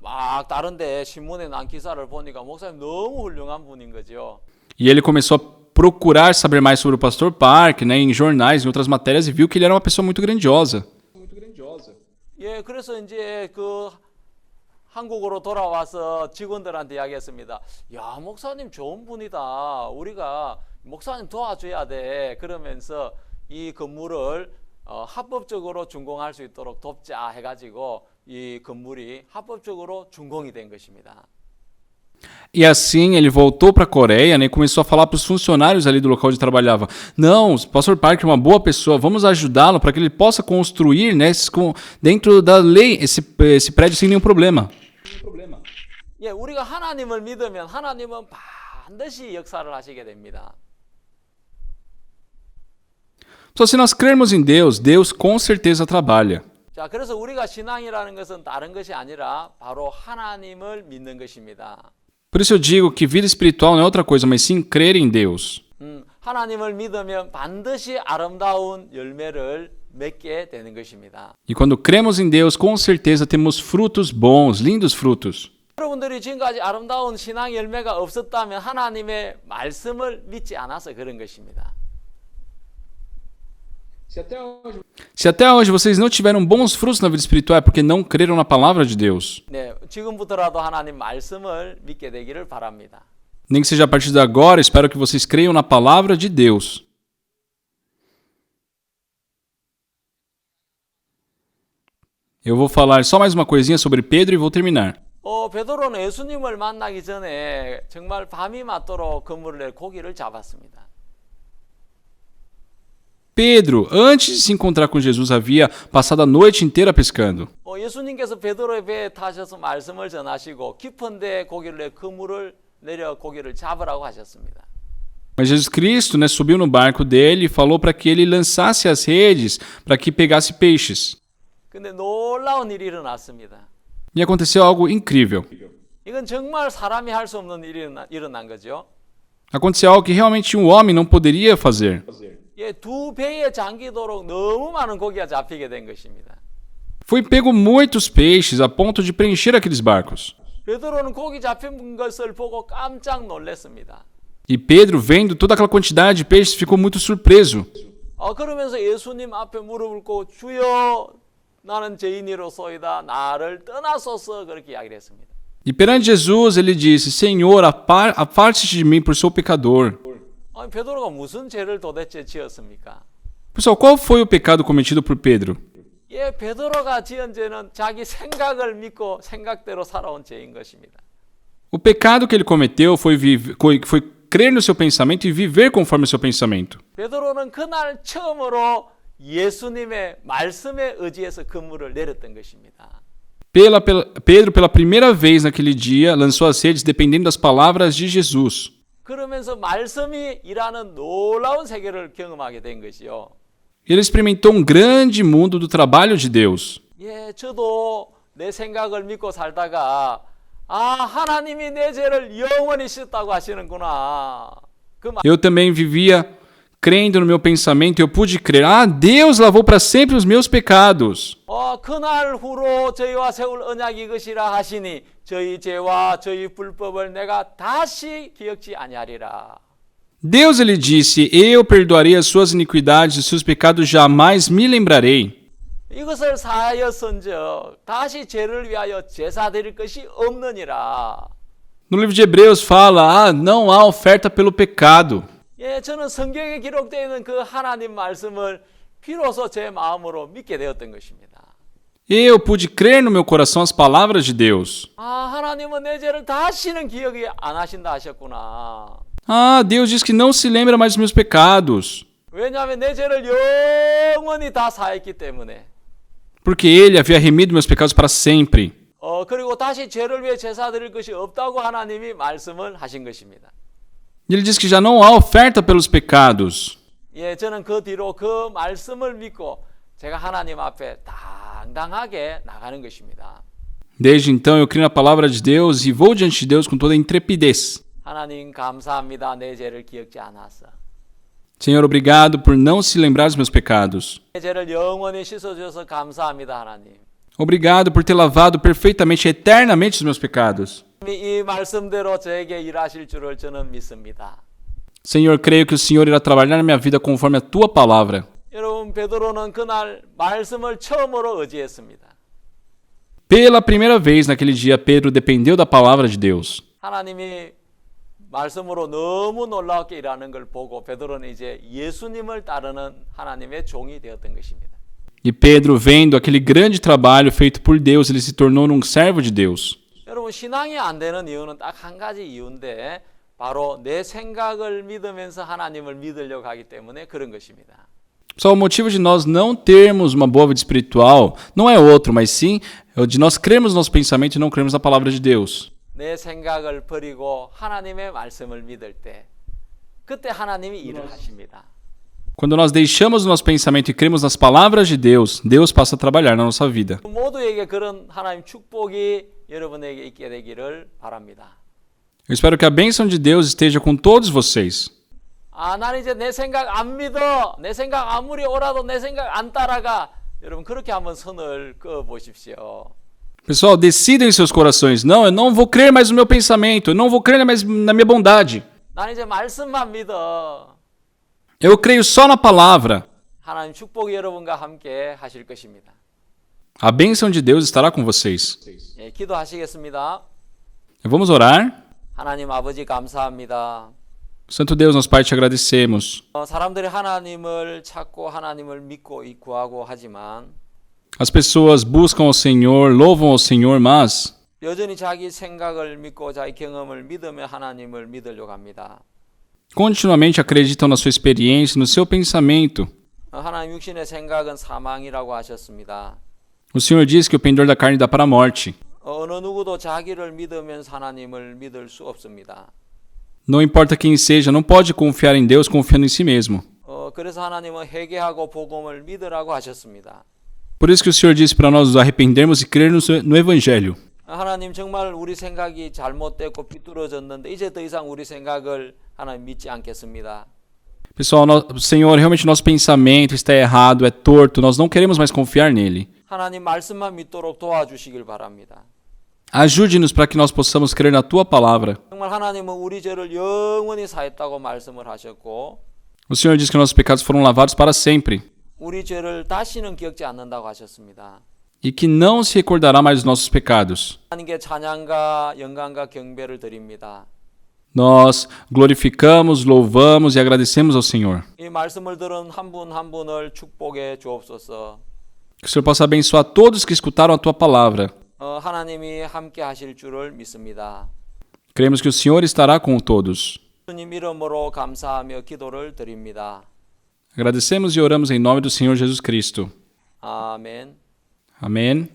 막 다른데 신문에 난 기사를 보니까 목사님 너무 훌륭한 분인 거죠. E ele começou a procurar saber mais sobre o pastor Park, né, em jornais, em outras matérias, e viu que ele era uma pessoa muito grandiosa. 그래서 이제 한국으로 돌아와서 직원들한테 이야기했습니다. 목사님 좋은 분이다. 우리가 목사님 도와줘야 돼. 그러면서 이 건물을 합법적으로 준공할 수 있도록 돕자 해가지고 이 건물이 합법적으로 준공이 된 것입니다. E assim ele voltou para a Coreia, né, e começou a falar para os funcionários ali do local onde trabalhava. Não, o pastor Park é uma boa pessoa, vamos ajudá-lo para que ele possa construir, né, dentro da lei esse prédio sem nenhum problema. 우리가 하나님을 믿으면 하나님은 반드시 역사를 하시게 됩니다. Só se nós crermos em Deus, Deus com certeza trabalha. 그래서 우리가 신앙이라는 것은 다른 것이 아니라 바로 하나님을 믿는 것입니다. Por isso eu digo que vida espiritual não é outra coisa, mas sim crer em Deus. 하나님을 믿으면 반드시 아름다운 열매를 맺게 되는 것입니다. E quando cremos em Deus, com certeza temos frutos bons, lindos frutos. 여러분들이 지금까지 아름다운 신앙 열매가 없었다면 하나님의 말씀을 믿지 않아서 그런 것입니다. Se até hoje vocês não tiveram bons frutos na vida espiritual, é porque não creram na palavra de Deus. 지금부터라도 하나님 말씀을 믿게 되기를 바랍니다. Nem que seja a partir de agora, espero que vocês creiam na palavra de Deus. Eu vou falar só mais uma coisinha sobre Pedro e vou terminar. 베드로는 예수님을 만나기 전에 정말 밤이 맞도록 그물에 고기를 잡았습니다. Pedro, antes de se encontrar com Jesus, havia passado a noite inteira pescando. 예수님께서 베드로의 배에 타셔서 말씀을 전하시고 깊은데 고기를 내 그물을 내려 고기를 잡으라고 하셨습니다. Mas Jesus Cristo, né, subiu no barco dele e falou para que ele lançasse as redes para que pegasse peixes. 근데 놀라운 일이 일어났습니다. E aconteceu algo incrível. 이건 정말 사람이 할 수 없는 일이 일어난 거죠. Aconteceu algo que realmente um homem não poderia fazer. 두 배에 잠기도록 너무 많은 고기가 잡히게 된 것입니다. Foi pego muitos peixes a ponto de preencher aqueles barcos. 베드로는 고기 잡힌 것을 보고 깜짝 놀랐습니다. E Pedro, vendo toda aquela quantidade de peixes, ficou muito surpreso. 그러면서 예수님 앞에 무릎을 꿇고 주여 나는 죄인이로소이다 나를 떠나소서 그렇게 이야기를 했습니다. E perante Jesus, ele disse, Senhor, afaste-te de mim, por sou pecador. 베드로가 무슨 죄를 도대체 지었습니까? Pessoal, qual foi o pecado cometido por Pedro? 베드로가 지은 죄는 자기 생각을 믿고 생각대로 살아온 죄인 것입니다. O pecado que ele cometeu foi crer no seu pensamento e viver conforme o seu pensamento. 베드로는 그날 처음으로 예수님의 말씀에 의지해서 그물을 내렸던 것입니다. Pedro, pela primeira vez naquele dia, lançou as redes dependendo das palavras de Jesus. 그러면서 말씀이 일하는 놀라운 세계를 경험하게 된 것이요. Ele experimentou um grande mundo do trabalho de Deus. 저도 내 생각을 믿고 살다가 하나님이 내 죄를 영원히 씻었다고 하시는구나. Eu também vivia crendo no meu pensamento e eu pude crer, Deus lavou para sempre os meus pecados. 그날 후로 저희와 세울 언약이 이것이라 하시니 저희 죄와 저희 불법을 내가 다시 기억지 아니하리라. Deus, ele disse, eu perdoarei as suas iniquidades e os seus pecados jamais me lembrarei. 이것을 사하였은즉 다시 죄를 위하여 제사 드릴 것이 없느니라. No livro de Hebreus fala, não há oferta pelo pecado. 저는 성경에 기록되어 있는 그 하나님 말씀을 비로소 제 마음으로 믿게 되었던 것입니다. Eu pude crer no meu coração as palavras de Deus. 하나님은 내 죄를 다시는 기억이 안 하신다 하셨구나. Deus diz que não se lembra mais dos meus pecados. 왜냐하면 내 죄를 영원히 다 사했기 때문에. Porque ele havia remido meus pecados para sempre. 그리고 다시 죄를 위해 제사 드릴 것이 없다고 하나님이 말씀을 하신 것입니다. E ele diz que já não há oferta pelos pecados. 저는 그 뒤로 그 말씀을 믿고 제가 하나님 앞에 당당하게 나가는 것입니다. Desde então eu creio na palavra de Deus e vou diante de Deus com toda intrepidez. 하나님 감사합니다. 내 죄를 기억지 않았어. Senhor, obrigado por não se lembrar dos meus pecados. 내 죄를 영원히 씻어주셔서 감사합니다, 하나님. Obrigado por ter lavado perfeitamente, eternamente os meus pecados. 이 말씀대로 저에게 일하실 줄을 저는 믿습니다. Senhor, creio que o Senhor irá trabalhar na minha vida conforme a tua palavra. 여러분, 베드로는 그날 말씀을 처음으로 의지했습니다. Pela primeira vez naquele dia, Pedro dependeu da palavra de Deus. 하나님이 말씀으로 너무 놀랍게 일하는 걸 보고 베드로는 이제 예수님을 따르는 하나님의 종이 되었던 것입니다. E Pedro, vendo aquele grande trabalho feito por Deus, ele se tornou um servo de Deus. 여러분, 신앙이 안 되는 이유는 딱 한 가지 이유인데 바로 내 생각을 믿으면서 하나님을 믿으려고 하기 때문에 그런 것입니다. Só o motivo de nós não termos uma boa vida espiritual não é outro, mas sim de nós crermos no nosso pensamento e não crermos na palavra de Deus. 내 생각을 버리고 하나님의 말씀을 믿을 때 그때 하나님이 일을 하십니다. Quando nós deixamos o nosso pensamento e cremos nas palavras de Deus, Deus passa a trabalhar na nossa vida. 모두에게 그런 하나님 축복이 여러분에게 있게 되기를 바랍니다. Eu espero que a bênção de Deus esteja com todos vocês. 나는 이제 내 생각 안 믿어. 내 생각 아무리 오라도 내 생각 안 따라가. 여러분 그렇게 한번 선을 그어 보십시오. Pessoal, decidam em seus corações. Não, eu não vou crer mais no meu pensamento. Eu não vou crer mais na minha bondade. 나는 이제 말씀만 믿어. Eu creio só na palavra. 하나님 축복이 여러분과 함께 하실 것입니다. A bênção de Deus estará com vocês. 기도하시겠습니다. Vamos orar. 하나님 아버지 감사합니다. Santo Deus, nosso Pai, te agradecemos. 사람들이 하나님을 찾고 하나님을 믿고 구하고 하지만 As pessoas buscam ao Senhor, louvam ao Senhor, mas 여전히 자기 생각을 믿고 자기 경험을 믿으며 하나님을 믿으려고 합니다. continuamente acreditam na sua experiência, no seu pensamento. 하나님 육신의 생각은 사망이라고 하셨습니다. O Senhor diz que o pendor da carne dá para a morte. 어느 누구도 자기를 믿으면서 하나님을 믿을 수 없습니다. Não importa quem seja, não pode confiar em Deus confiando em si mesmo. 그래서 하나님은 회개하고 복음을 믿으라고 하셨습니다. Por isso que o Senhor disse para nós nos arrependermos e crer no Evangelho. 하나님 정말 우리 생각이 잘못됐고 비뚤어졌는데 이제 더 이상 우리 생각을 하나님 믿지 않겠습니다. Pessoal, Senhor, realmente nosso pensamento está errado, é torto, nós não queremos mais confiar nele. 하나님 말씀만 믿도록 도와주시길 바랍니다. Ajude-nos para que nós possamos crer na tua palavra. 정말 하나님은 우리 죄를 영원히 사했다고 말씀을 하셨고 O Senhor diz que nossos pecados foram lavados para sempre 우리 죄를 다시는 기억지 않는다고 하셨습니다. e que não se recordará mais dos nossos pecados. 하나님께 찬양과 영광과 경배를 드립니다. Nós glorificamos, louvamos e agradecemos ao Senhor. 이 말씀을 들은 한 분 한 분을 축복해 주옵소서. Que o Senhor possa abençoar todos que escutaram a tua palavra. 하나님이 함께 하실 줄을 믿습니다. Cremos que o Senhor estará com todos. 주님 이름으로 감사하며 기도를 드립니다. Agradecemos e oramos em nome do Senhor Jesus Cristo. 아멘. Amém.